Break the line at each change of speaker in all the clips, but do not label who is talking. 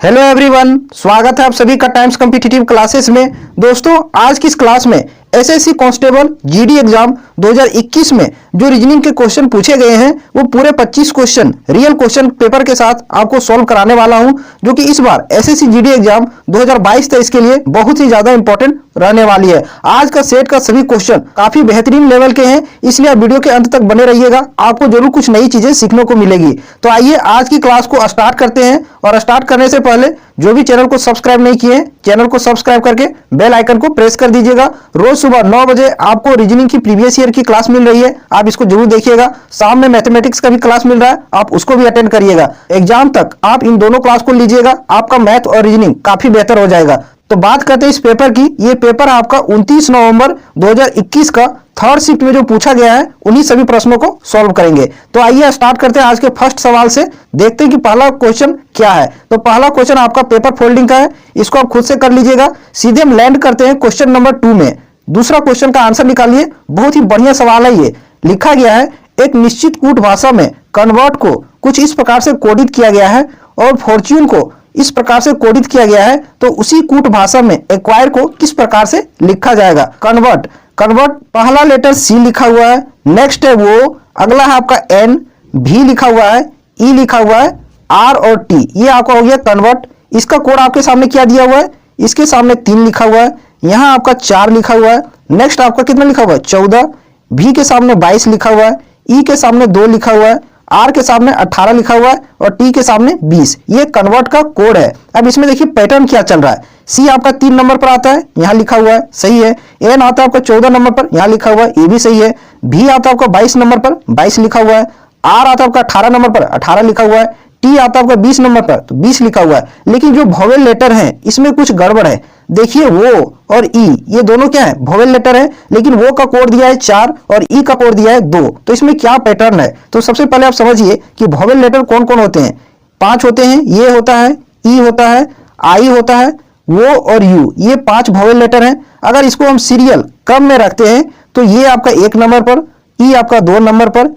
Hello everyone, स्वागत है आप सभी का टाइम्स कॉम्पिटिटिव क्लासेस में। दोस्तों, आज की इस क्लास में एसएससी कांस्टेबल जीडी एग्जाम 2021 में जो रीजनिंग के क्वेश्चन पूछे गए हैं वो पूरे 25 क्वेश्चन रियल क्वेश्चन पेपर के साथ आपको सॉल्व कराने वाला हूं, जो कि इस बार एसएससी जीडी एग्जाम 2022-23 के लिए बहुत ही ज्यादा इंपॉर्टेंट रहने वाली है। आज का सेट का सभी क्वेश्चन काफी बेहतरीन लेवल के हैं, इसलिए आप वीडियो के अंत तक बने रहिएगा, आपको जरूर कुछ नई चीजें सीखने को मिलेगी। तो आइए आज की क्लास को स्टार्ट करते हैं, और स्टार्ट करने से पहले जो भी चैनल को सब्सक्राइब नहीं किए हैं, चैनल को सब्सक्राइब करके बेल आइकन को प्रेस कर दीजिएगा। रोज सुबह 9 बजे आपको रीजनिंग की प्रीवियस ईयर की क्लास मिल रही है, आप इसको जरूर देखिएगा। शाम में मैथमेटिक्स का भी क्लास मिल रहा है, आप उसको भी अटेंड करिएगा। एग्जाम तक आप इन दोनों क्लास को लीजिएगा, आपका मैथ और रीजनिंग काफी बेहतर हो जाएगा। तो बात करते हैं इस पेपर की। ये पेपर आपका 29 नवंबर 2021 का थर्ड शिफ्ट में जो पूछा गया है उन्हीं सभी प्रश्नों को सॉल्व करेंगे। तो आइए स्टार्ट करते हैं आज के फर्स्ट सवाल से। देखते हैं कि पहला क्वेश्चन क्या है। तो पहला क्वेश्चन आपका पेपर फोल्डिंग का है, इसको आप खुद से कर लीजिएगा। सीधे हम लैंड करते हैं क्वेश्चन नंबर 2 में। दूसरा क्वेश्चन का आंसर निकालिए। बहुत ही बढ़िया सवाल है। ये लिखा गया है, एक निश्चित कूट भाषा में कन्वर्ट को कुछ इस प्रकार से कोडित किया गया है और फॉर्च्यून को इस प्रकार से कोडित किया गया है, तो उसी कूट भाषा में एक्वायर को किस प्रकार से लिखा जाएगा। कन्वर्ट पहला लेटर सी लिखा हुआ है, नेक्स्ट है वो, अगला है आपका एन, भी लिखा हुआ है, ई लिखा हुआ है, आर और टी, ये आपका हो गया कन्वर्ट। इसका कोड आपके सामने क्या दिया हुआ है, इसके सामने 3 लिखा हुआ है, यहाँ आपका 4 लिखा हुआ है, नेक्स्ट आपका कितना लिखा हुआ है 14, भी के सामने 22 लिखा हुआ है, ई के सामने 2 लिखा हुआ है, आर के सामने 18 लिखा हुआ है और टी के सामने 20। ये कन्वर्ट का कोड है। अब इसमें देखिए पैटर्न क्या चल रहा है। सी आपका 3 नंबर पर आता है, यहाँ लिखा हुआ है, सही है। एन आता है आपका 14 नंबर पर, यहाँ लिखा हुआ है, ये भी सही है। भी आता है आपका 22 नंबर पर, 22 लिखा हुआ है। आर आता है आपका 18 नंबर पर, 18 लिखा हुआ है। टी आता है आपका 20 नंबर पर, तो 20 लिखा हुआ है। लेकिन जो वोवेल लेटर है इसमें कुछ गड़बड़ है। देखिए वो और ई, ये दोनों क्या है, वोवेल लेटर है, लेकिन वो का कोड दिया है 4 और ई का कोड दिया है 2। तो इसमें क्या पैटर्न है, तो सबसे पहले आप समझिए कि वोवेल लेटर कौन कौन होते हैं। 5 होते हैं, ये होता है, ई होता है, आई होता है, वो और यू, ये 5 वोवेल लेटर हैं। अगर इसको हम सीरियल क्रम में रखते हैं तो ये आपका 1 नंबर पर, ई आपका 2 नंबर पर,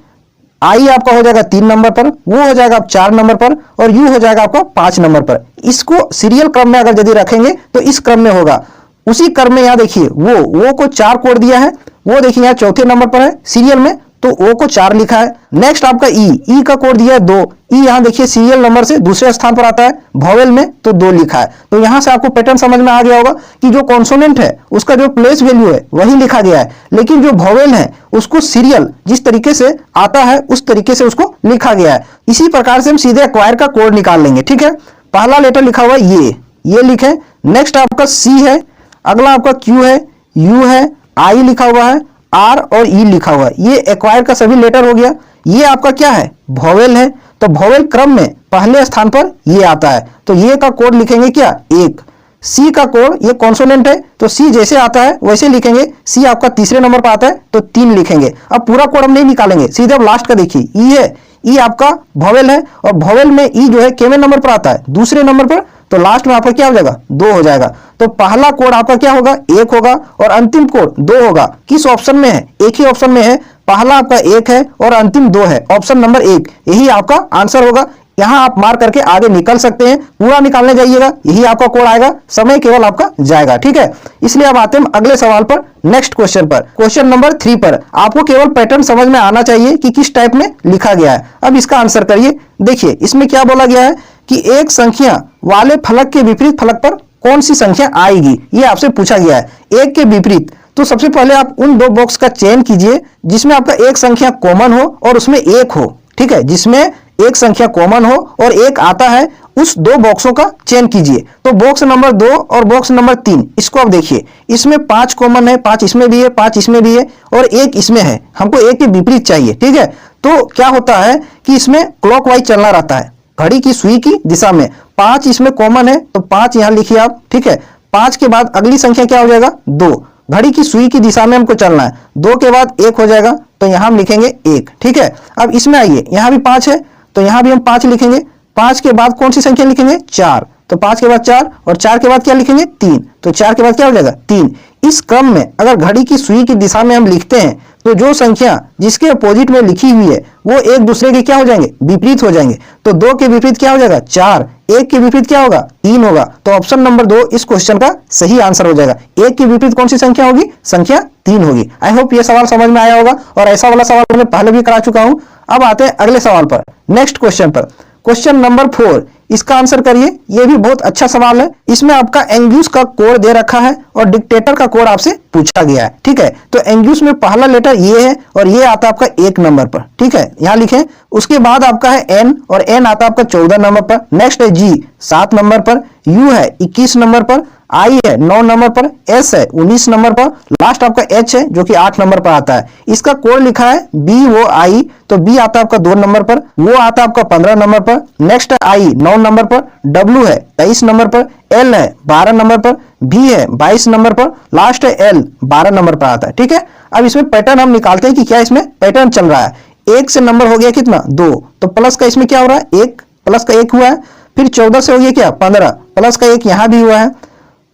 आई आपका हो जाएगा 3 नंबर पर, वो हो जाएगा आप 4 नंबर पर, और यू हो जाएगा आपका 5 नंबर पर। इसको सीरियल क्रम में अगर यदि रखेंगे तो इस क्रम में होगा। उसी क्रम में यहाँ देखिए वो को 4 कोड दिया है, वो देखिए यहाँ चौथे नंबर पर है सीरियल में, तो ओ को 4 लिखा है। नेक्स्ट आपका ई का कोड दिया है 2, ई यहाँ देखिए सीरियल नंबर से दूसरे स्थान पर आता है वोवेल में, तो 2 लिखा है। तो यहाँ से आपको पैटर्न समझ में आ गया होगा कि जो कॉन्सोनेंट है उसका जो प्लेस वैल्यू है वही लिखा गया है, लेकिन जो वोवेल है उसको सीरियल जिस तरीके से आता है उस तरीके से उसको लिखा गया है। इसी प्रकार से हम सीधे एक्वायर का कोड निकाल लेंगे। ठीक है, पहला लेटर लिखा हुआ है ये लिखे। नेक्स्ट आपका सी है, अगला आपका क्यू है, यू है, आई लिखा हुआ है, आर और ई लिखा हुआ है। ये एक्वायर का सभी लेटर हो गया। ये आपका क्या है, वोवेल है, तो वोवेल क्रम में पहले स्थान पर ये आता है, तो ये का कोड लिखेंगे क्या 1। सी का कोड, ये कॉन्सोनेंट है तो सी जैसे आता है वैसे लिखेंगे। सी आपका तीसरे नंबर पर आता है तो 3 लिखेंगे। अब पूरा कोड हम नहीं निकालेंगे, सीधे अब लास्ट का देखिए, ई है, ई आपका वोवेल है, और वोवेल में ई जो है केवें नंबर पर आता है, दूसरे नंबर पर, तो लास्ट में आपका क्या हो जाएगा 2 हो जाएगा। तो पहला कोड आपका क्या होगा 1 होगा और अंतिम कोड 2 होगा। किस ऑप्शन में है, एक ही ऑप्शन में है। पहला आपका 1 है और अंतिम 2 है, ऑप्शन नंबर 1, यही आपका आंसर होगा। यहां आप मार्क करके आगे निकल सकते हैं, पूरा निकालने जाइएगा, यही आपका कोड आएगा, समय केवल आपका जाएगा। ठीक है, इसलिए अब आते हैं अगले सवाल पर, नेक्स्ट क्वेश्चन पर, क्वेश्चन नंबर 3 पर। आपको केवल पैटर्न समझ में आना चाहिए कि किस टाइप में लिखा गया है। अब इसका आंसर करिए। देखिए इसमें क्या बोला गया है कि एक संख्या वाले फलक के विपरीत फलक पर कौन सी संख्या आएगी, ये आपसे पूछा गया है। एक के विपरीत, तो सबसे पहले आप उन 2 बॉक्स का चयन कीजिए जिसमें आपका एक संख्या कॉमन हो और उसमें 1 हो। ठीक है, जिसमें एक संख्या कॉमन हो और 1 आता है, उस 2 बॉक्सों का चयन कीजिए। तो बॉक्स नंबर 2 और बॉक्स नंबर 3, इसको आप देखिए, इसमें 5 कॉमन है, 5 इसमें भी है, 5 इसमें भी है और 1 इसमें है। हमको 1 के विपरीत चाहिए। ठीक है, तो क्या होता है कि इसमें क्लॉकवाइज चलना रहता है, घड़ी की सुई की दिशा में। 5 इसमें कॉमन है तो 5 यहां लिखिए आप। ठीक है, 5 के बाद अगली संख्या क्या हो जाएगा 2, घड़ी की सुई की दिशा में हमको चलना है। 2 के बाद 1 हो जाएगा, तो यहां हम लिखेंगे 1। ठीक है, अब इसमें आइए, यहां भी 5 है तो यहां भी हम 5 लिखेंगे। 5 के बाद कौन सी संख्या लिखेंगे 4, तो 5 के बाद 4 और 4 के बाद क्या लिखेंगे 3, तो 4 के बाद क्या हो जाएगा 3। इस क्रम में अगर घड़ी की सुई की दिशा में हम लिखते हैं तो जो संख्या जिसके अपोजिट में लिखी हुई है वो एक दूसरे के क्या हो जाएंगे, विपरीत हो जाएंगे। तो 2 के विपरीत क्या हो जाएगा 4, 1 के विपरीत क्या होगा 3 होगा। तो ऑप्शन नंबर 2 इस क्वेश्चन का सही आंसर हो जाएगा। 1 के विपरीत कौन सी संख्या होगी, संख्या 3 होगी। आई होप ये सवाल समझ में आया होगा और ऐसा वाला सवाल मैं पहले भी करा चुका हूं। अब आते हैं अगले सवाल पर, नेक्स्ट क्वेश्चन पर। क्वेश्चन नंबर 4, इसका आंसर करिए। यह भी बहुत अच्छा सवाल है। इसमें आपका एंग्यूस का कोड दे रखा है और डिक्टेटर का कोड आपसे पूछा गया है। ठीक है, तो एंग्यूस में पहला लेटर ये है और ये आता है आपका 1 नंबर पर। ठीक है, यहां लिखें। उसके बाद आपका है एन और एन आता है आपका 14 नंबर पर। नेक्स्ट है जी 7 नंबर पर, यू है 21 नंबर पर, आई है 9 नंबर पर, एस है 19 नंबर पर, लास्ट आपका एच है जो कि 8 नंबर पर आता है। इसका कोड लिखा है बी वो आई, तो बी आता है आपका 2 नंबर पर, वो आता है आपका 15 नंबर पर, नेक्स्ट है आई 9 नंबर पर, डब्ल्यू है 23 नंबर पर, एल है 12 नंबर पर, भी है 22 नंबर पर, लास्ट है एल 12 नंबर पर आता है। ठीक है, अब इसमें पैटर्न हम निकालते हैं कि क्या इसमें पैटर्न चल रहा है। 1 से नंबर हो गया कितना 2, तो प्लस का इसमें क्या हो रहा है 1, प्लस का 1 हुआ है। फिर 14 से हो गया क्या 15, प्लस का 1 यहां भी हुआ है।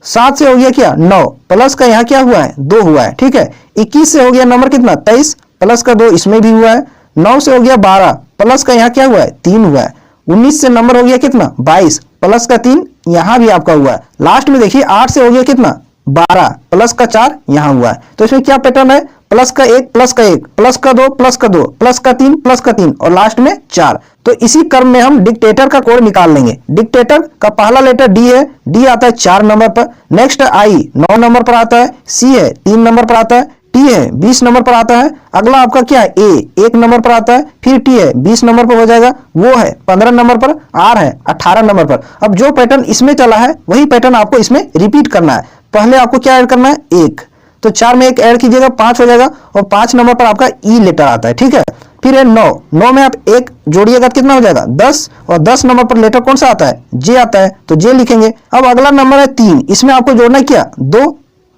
7 से हो गया क्या 9, प्लस का यहां क्या हुआ है 2 हुआ है। ठीक है, 21 से हो गया नंबर कितना 23, प्लस का 2 इसमें भी हुआ है। 9 से हो गया 12, प्लस का यहां क्या हुआ है 3 हुआ है। 19 से नंबर हो गया कितना 22, प्लस का 3 यहां भी आपका हुआ है। लास्ट में देखिए 8 से हो गया कितना 12, प्लस का 4 यहां हुआ है। तो इसमें क्या पैटर्न है, प्लस का 1, प्लस का 1, प्लस का 2, प्लस का 2, प्लस का 3, प्लस का 3 और लास्ट में 4। तो इसी क्रम में हम डिक्टेटर का कोड निकाल लेंगे। डिक्टेटर का पहला लेटर डी है, डी आता है 4 नंबर पर। नेक्स्ट आई 9 नंबर पर आता है, सी है 3 नंबर पर आता है, टी है 20 नंबर पर आता है। अगला आपका क्या है ए 1 नंबर पर आता है, फिर टी है 20 नंबर पर हो जाएगा, वो है 15 नंबर पर, आर है 18 नंबर पर। अब जो पैटर्न इसमें चला है वही पैटर्न आपको इसमें रिपीट करना है। पहले आपको क्या ऐड करना है 1, तो 4 में 1 ऐड कीजिएगा 5 हो जाएगा और 5 नंबर पर आपका ई लेटर आता है। ठीक है, फिर है 9, 9 में आप 1 जोड़िएगा तो कितना हो जाएगा 10 और 10 नंबर पर लेटर कौन सा आता है जे आता है, तो जे लिखेंगे। अब अगला नंबर है 3, इसमें आपको जोड़ना है क्या 2,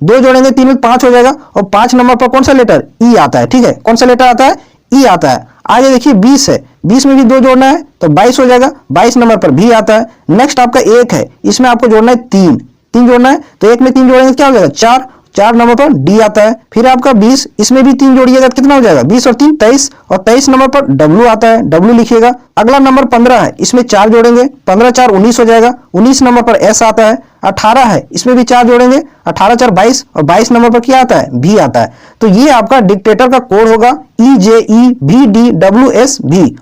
2 जोड़ेंगे 3 में 5 हो जाएगा और 5 नंबर पर कौन सा लेटर ई आता है। ठीक है, कौन सा लेटर आता है ई आता है। आगे देखिए 20 है, 20 में भी 2 जोड़ना है तो 22 हो जाएगा, 22 नंबर पर भी आता है। नेक्स्ट आपका 1 है, इसमें आपको जोड़ना है 3 जोड़ना है तो 1 में 3 जोड़ेंगे क्या हो जाएगा 4, 4 नंबर पर डी आता है। फिर आपका 20, इसमें भी 3 जोड़िएगा कितना हो जाएगा 20 और 3 23 और 23 नंबर पर डब्ल्यू आता है, डब्ल्यू लिखिएगा। अगला नंबर 15 है, इसमें 4 जोड़ेंगे, 15 4 19 हो जाएगा, 19 नंबर पर एस आता है। 18 है, इसमें भी 4 जोड़ेंगे, 18 4 22 और 22 नंबर पर क्या आता है भी आता है। तो ये आपका डिक्टेटर का कोड होगा EJEVDWSV।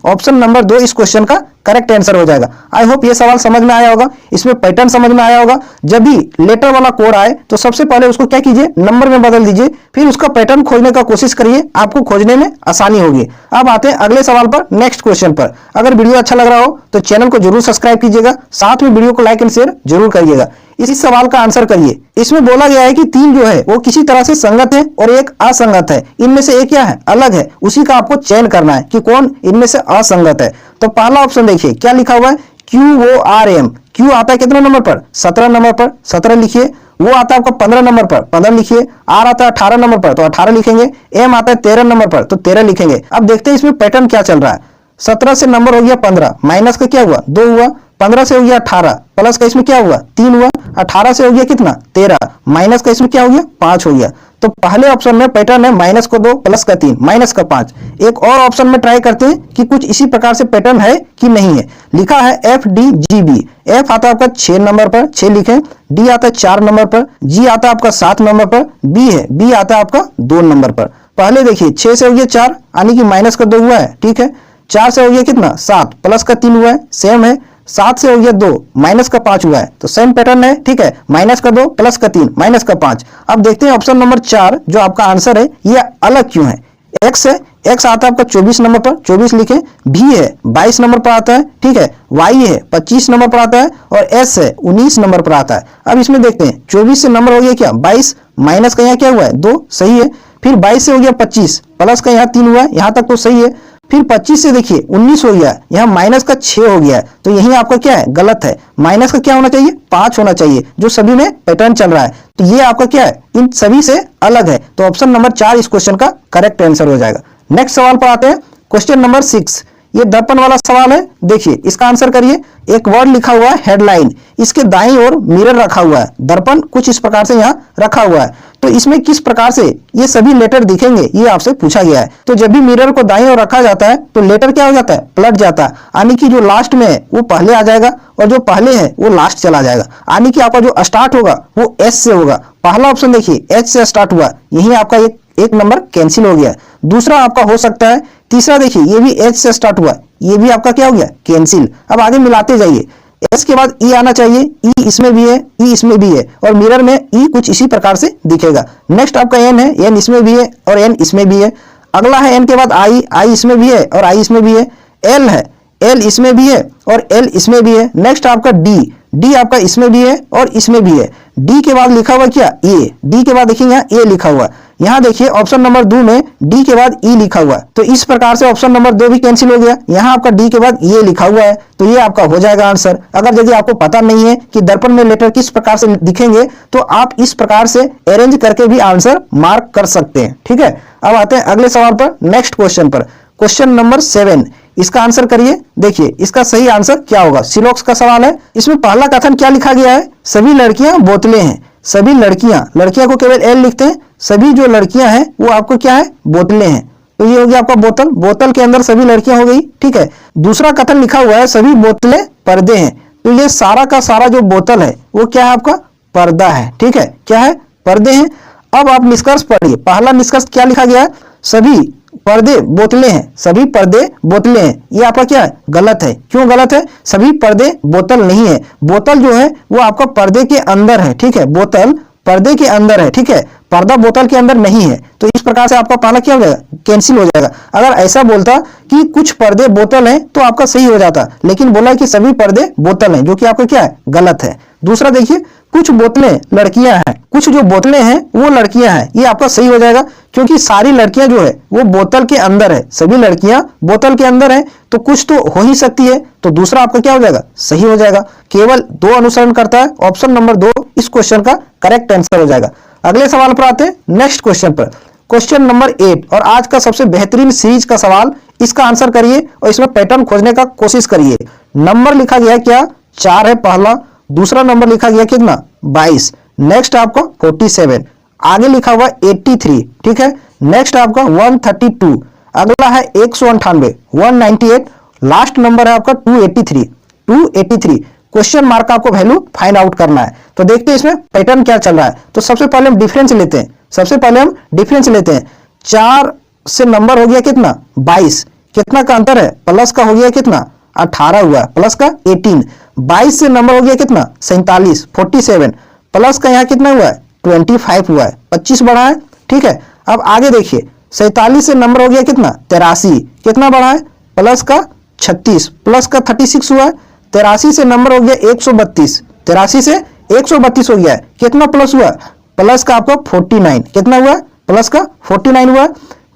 ऑप्शन नंबर 2 इस क्वेश्चन का करेक्ट आंसर हो जाएगा। आई होप ये सवाल समझ में आया होगा, इसमें पैटर्न समझ में आया होगा। जब भी लेटर वाला कोड आए तो सबसे पहले उसको क्या कीजिए नंबर में बदल दीजिए, फिर उसका पैटर्न खोजने का कोशिश करिए, आपको खोजने में आसानी होगी। अब आते हैं अगले सवाल पर, नेक्स्ट क्वेश्चन पर। अगर वीडियो अच्छा लग रहा हो तो चैनल को जरूर सब्सक्राइब कीजिएगा, साथ में वीडियो को लाइक एंड शेयर जरूर करिएगा। इसी सवाल का आंसर करिए। इसमें बोला गया है कि 3 जो है वो किसी तरह से संगत है और एक असंगत है, इनमें से एक क्या है अलग है, उसी का आपको चयन करना है कि कौन इनमें से असंगत है। तो पहला ऑप्शन देखिए क्या लिखा हुआ है QORM, क्यू आता है कितने नंबर पर 17 नंबर पर, 17 लिखिए। वो आता है आपका 15 नंबर पर, 15 लिखिए। आर आता है 18 नंबर पर तो 18 लिखेंगे। एम आता है 13 नंबर पर तो 13 लिखेंगे। अब देखते हैं इसमें पैटर्न क्या चल रहा है। 17 से नंबर हो गया 15, माइनस का क्या हुआ 2 हुआ, 15 से हो गया 18, प्लस का इसमें क्या हुआ 3 हुआ, 18 से हो गया कितना 13, माइनस का इसमें क्या हो गया 5 हो गया। तो पहले ऑप्शन में पैटर्न है माइनस को 2 प्लस का 3 माइनस का 5। एक और ऑप्शन में ट्राई करते हैं कि कुछ इसी प्रकार से पैटर्न है कि नहीं है। लिखा है FDGB, एफ आता है आपका 6 नंबर पर 6 लिखें, डी आता है 4 नंबर पर, जी आता है आपका 7 नंबर पर, बी है बी आता है आपका 2 नंबर पर। पहले देखिए 6 से हो गया 4 यानी कि माइनस का 2 हुआ है, ठीक है। 4 से हो गया कितना 7 प्लस का 3 हुआ है, सेम है। 7 से हो गया 2 माइनस का 5 हुआ है तो सेम पैटर्न है, ठीक है। माइनस का 2 प्लस का 3 माइनस का 5। अब देखते हैं ऑप्शन नंबर 4 जो आपका आंसर है ये अलग क्यों है। एक्स है, एक्स आता है आपका 24 नंबर पर 24 लिखें, भी है 22 नंबर पर आता है, ठीक है। वाई है 25 नंबर पर आता है और एस है 19 नंबर पर आता है। अब इसमें देखते हैं 24 से नंबर हो गया क्या 22, माइनस का यहाँ क्या हुआ है 2, सही है। फिर 22 से हो गया 25, प्लस का यहाँ 3 हुआ है, यहाँ तक तो सही है। फिर 25 से देखिए 19 हो गया, यहाँ माइनस का 6 हो गया है तो यही आपका क्या है गलत है। माइनस का क्या होना चाहिए 5 होना चाहिए, जो सभी में पैटर्न चल रहा है। तो ये आपका क्या है इन सभी से अलग है। तो ऑप्शन नंबर 4 इस क्वेश्चन का करेक्ट आंसर हो जाएगा। नेक्स्ट सवाल पर आते हैं, क्वेश्चन नंबर 6। ये दर्पण वाला सवाल है। देखिए इसका आंसर करिए। एक वर्ड लिखा हुआ है हेडलाइन, इसके दाईं ओर मिरर रखा हुआ है, दर्पण कुछ इस प्रकार से यहाँ रखा हुआ है। तो इसमें किस प्रकार से ये सभी लेटर दिखेंगे ये आपसे पूछा गया है। तो जब भी मिरर को दाईं ओर रखा जाता है तो लेटर क्या हो जाता है, पलट जाता है, यानी कि जो लास्ट में है वो पहले आ जाएगा और जो पहले है वो लास्ट चला जाएगा। यानी कि आपका जो स्टार्ट होगा वो एस से होगा। पहला ऑप्शन देखिए एच से स्टार्ट हुआ, यही आपका एक नंबर कैंसिल हो गया। दूसरा आपका हो सकता है, तीसरा देखिए ये भी एच से स्टार्ट हुआ, ये भी आपका क्या हो गया, कैंसिल। अब आगे मिलाते जाइए, एस के बाद ई आना चाहिए, ई इसमें भी है, ई इसमें भी है और मिरर में ई कुछ इसी प्रकार से दिखेगा। नेक्स्ट आपका एन है, एन इसमें भी है और एन इसमें भी है। अगला है एन के बाद आई, आई इसमें भी है और आई इसमें भी है। एल है, एल इसमें भी है और एल इसमें भी है। नेक्स्ट आपका डी, डी आपका इसमें भी है और इसमें भी है। डी के बाद लिखा हुआ क्या, ए, डी के बाद देखिए यहाँ ए लिखा हुआ, यहाँ देखिए ऑप्शन नंबर 2 में डी के बाद ई लिखा हुआ है। तो इस प्रकार से ऑप्शन नंबर 2 भी कैंसिल हो गया। यहाँ आपका डी के बाद ये लिखा हुआ है, तो ये आपका हो जाएगा आंसर। अगर यदि आपको पता नहीं है कि दर्पण में लेटर किस प्रकार से दिखेंगे तो आप इस प्रकार से अरेंज करके भी आंसर मार्क कर सकते हैं। ठीक है, अब आते हैं अगले सवाल पर, नेक्स्ट क्वेश्चन पर। क्वेश्चन नंबर 7, इसका आंसर करिए। देखिए इसका सही आंसर क्या होगा, सिलॉक्स का सवाल है। इसमें पहला कथन क्या लिखा गया है, सभी लड़कियां बोतलें हैं। सभी लड़कियां, लड़कियां को केवल एल लिखते हैं, सभी जो लड़कियां हैं वो आपको क्या है, बोतलें हैं। तो ये हो गया आपका बोतल, बोतल के अंदर सभी लड़कियां हो गई। ठीक है, दूसरा कथन लिखा हुआ है सभी बोतलें पर्दे हैं। तो ये सारा का सारा जो बोतल है वो क्या है, आपका पर्दा है। ठीक है, क्या है, पर्दे हैं। अब आप निष्कर्ष पढ़िए, पहला निष्कर्ष क्या लिखा गया है, सभी पर्दे बोतलें हैं, सभी पर्दे बोतलें हैं। ये आपका क्या है, गलत है। क्यों गलत है, सभी पर्दे बोतल नहीं है। बोतल जो है वो आपका पर्दे के अंदर है। ठीक है, बोतल पर्दे के अंदर है। ठीक है, पर्दा बोतल के अंदर नहीं है। तो इस प्रकार से आपका पहला क्या हो जाएगा, कैंसिल हो जाएगा। अगर ऐसा बोलता कि कुछ पर्दे बोतल हैं तो आपका सही हो जाता, लेकिन बोला कि सभी पर्दे बोतल हैं, जो कि आपका क्या है, गलत है। दूसरा देखिए, कुछ बोतलें लड़कियां हैं, कुछ जो बोतलें हैं वो लड़कियां हैं, ये आपका सही हो जाएगा क्योंकि सारी लड़कियां जो है वो बोतल के अंदर है, सभी लड़कियां बोतल के अंदर है, तो कुछ तो हो ही सकती है। तो दूसरा आपका क्या हो जाएगा, सही हो जाएगा। केवल 2 अनुसरण करता है, ऑप्शन नंबर 2 इस क्वेश्चन का करेक्ट आंसर हो जाएगा। अगले सवाल पर आते हैं, नेक्स्ट क्वेश्चन पर। क्वेश्चन नंबर 8 और आज का सबसे बेहतरीन सीरीज का सवाल, इसका आंसर करिए और इसमें पैटर्न खोजने का कोशिश करिए। नंबर लिखा गया क्या, 4 है पहला, दूसरा नंबर लिखा गया कितना, 22, नेक्स्ट आपका 47, आगे लिखा हुआ 83। ठीक है, नेक्स्ट आपका 132, अगला है 198, 198, लास्ट नंबर है आपका 283, 283। क्वेश्चन मार्क का आपको वैल्यू फाइंड आउट करना है। तो देखते हैं इसमें पैटर्न क्या चल रहा है। तो सबसे पहले हम डिफरेंस लेते हैं, सबसे पहले हम डिफरेंस लेते हैं। 4 से नंबर हो गया कितना, 22, कितना का अंतर है, प्लस का हो गया कितना, 18 हुआ, प्लस का 18। 22 से नंबर हो गया कितना, 47, 47, प्लस का यहाँ कितना हुआ है, 25 हुआ है, 25 बढ़ा है। ठीक है, अब आगे देखिए, 47 से नंबर हो गया कितना, 83, कितना बढ़ा है, प्लस का 36, प्लस का 36 हुआ है। 83 से नंबर हो गया 132, 83 से 132 हो गया है, कितना प्लस हुआ, प्लस का आपका 49, कितना हुआ, प्लस का 49 हुआ।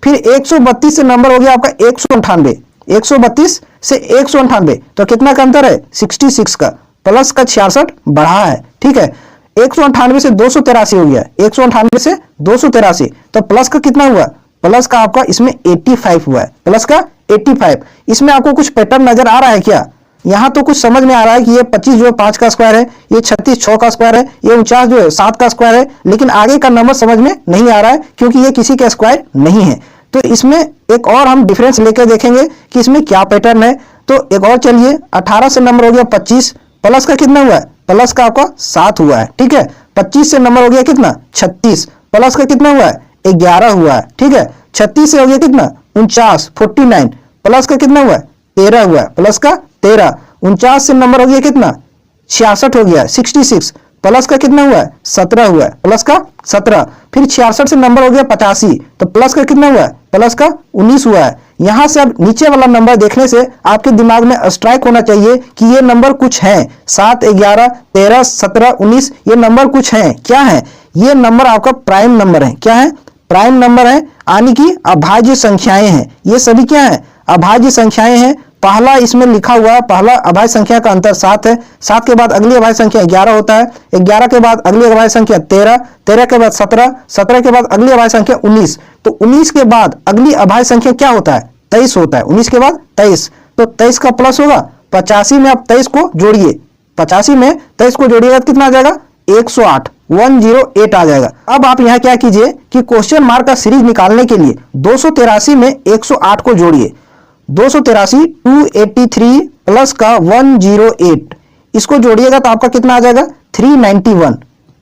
फिर 132 से नंबर हो गया आपका 198, 132 से 198, तो कितना का अंतर है, 66 का, प्लस का 66 बढ़ा है। ठीक है, 198 से 283 हो गया, 198 से 283, तो प्लस का कितना हुआ, प्लस का आपका इसमें 85 हुआ है, प्लस का 85। इसमें आपको कुछ पैटर्न नजर आ रहा है क्या, यहाँ तो कुछ समझ में आ रहा है कि ये 25 जो है 5 का स्क्वायर है, ये 36 6 का स्क्वायर है, ये 49 जो है 7 का स्क्वायर है, लेकिन आगे का नंबर समझ में नहीं आ रहा है क्योंकि ये किसी का स्क्वायर नहीं है। तो इसमें एक और हम डिफरेंस लेकर देखेंगे कि इसमें क्या पैटर्न है। तो एक और चलिए, 18 से नंबर हो गया 25, प्लस का कितना हुआ है, प्लस का आपका 7 हुआ है। ठीक है, 25 से नंबर हो गया कितना, 36, प्लस का कितना हुआ है, 11 हुआ है। ठीक है, 36 से हो गया कितना, 49, 49, प्लस का कितना हुआ है, 13 हुआ है, प्लस का 13। 49 से नंबर हो गया कितना, 66 हो गया, 66, प्लस का कितना हुआ है, 17 हुआ है, प्लस का 17। फिर 66 से नंबर हो गया 85, तो प्लस का कितना हुआ है, प्लस का 19 हुआ है। यहां से अब नीचे वाला नंबर देखने से आपके दिमाग में स्ट्राइक होना चाहिए कि ये नंबर कुछ है, 7, 11, 13, 17, 19, ये नंबर कुछ है। क्या है, ये नंबर आपका प्राइम नंबर है। क्या है, प्राइम नंबर है, यानी कि अभाज्य संख्याएं हैं। ये सभी क्या है, अभाज्य संख्याएं हैं। पहला इसमें लिखा हुआ है, पहला अभाज्य संख्या का अंतर 7 है, 7 के बाद अगली अभाज्य संख्या 11 होता है, 11 के बाद अगली अभाज्य संख्या 13, 13 के बाद 17, 17 के बाद अगली अभाज्य संख्या 19, तो 19 के बाद अगली अभाज्य संख्या क्या होता है, 23 होता है। 19 के बाद 23, तो 23 का प्लस होगा, 85 में आप 23 को जोड़िए, 85 में 23 को जोड़िएगा तो कितना आ जाएगा 108, 108 आ जाएगा। अब आप यहाँ क्या कीजिए कि क्वेश्चन मार्क का सीरीज निकालने के लिए 283 में 108 को जोड़िए, 283 283 प्लस का 108, इसको जोड़िएगा तो आपका कितना आ जाएगा 391,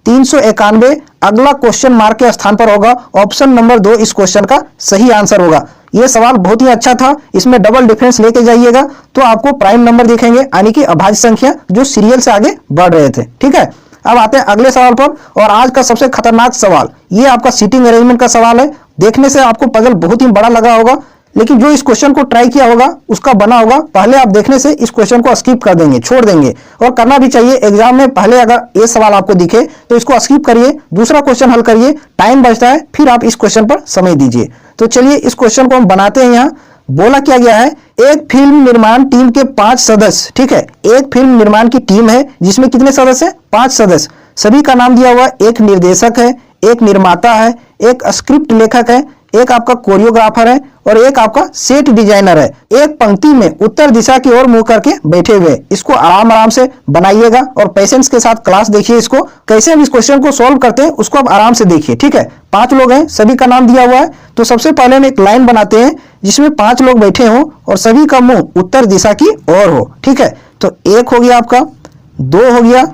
391। अगला क्वेश्चन मार्क के स्थान पर होगा, ऑप्शन नंबर 2 इस क्वेश्चन का सही आंसर होगा। यह सवाल बहुत ही अच्छा था, इसमें डबल डिफरेंस लेके जाइएगा तो आपको प्राइम नंबर दिखेंगे, यानी कि अभाज्य संख्या जो सीरियल से आगे बढ़ रहे थे। ठीक है, अब आते हैं अगले सवाल पर, और आज का सबसे खतरनाक सवाल, ये आपका सीटिंग अरेंजमेंट का सवाल है। देखने से आपको पजल बहुत ही बड़ा लगा होगा, लेकिन जो इस क्वेश्चन को ट्राई किया होगा उसका बना होगा। पहले आप देखने से इस क्वेश्चन को स्किप कर देंगे, छोड़ देंगे, और करना भी चाहिए एग्जाम में। पहले अगर ये सवाल आपको दिखे तो इसको स्किप करिए, दूसरा क्वेश्चन हल करिए, टाइम बचता है, फिर आप इस क्वेश्चन पर समय दीजिए। तो चलिए इस क्वेश्चन को हम बनाते हैं। यहाँ बोला क्या गया है, एक फिल्म निर्माण टीम के 5 सदस्य, ठीक है, एक फिल्म निर्माण की टीम है जिसमें कितने सदस्य हैं, 5 सदस्य। सभी का नाम दिया हुआ, एक निर्देशक है, एक निर्माता है, एक स्क्रिप्ट लेखक है, एक आपका कोरियोग्राफर है, और एक आपका सेट डिजाइनर है। एक पंक्ति में उत्तर दिशा की ओर मुंह करके बैठे हुए। इसको आराम आराम से बनाइएगा और पेशेंस के साथ क्लास देखिए। इसको कैसे हम इस क्वेश्चन को सॉल्व करते हैं उसको आप आराम से देखिए। ठीक है, 5 लोग हैं, सभी का नाम दिया हुआ है। तो सबसे पहले हम एक लाइन बनाते हैं जिसमें 5 लोग बैठे हों और सभी का मुंह उत्तर दिशा की ओर हो। ठीक है, तो 1 हो गया आपका, 2 हो गया,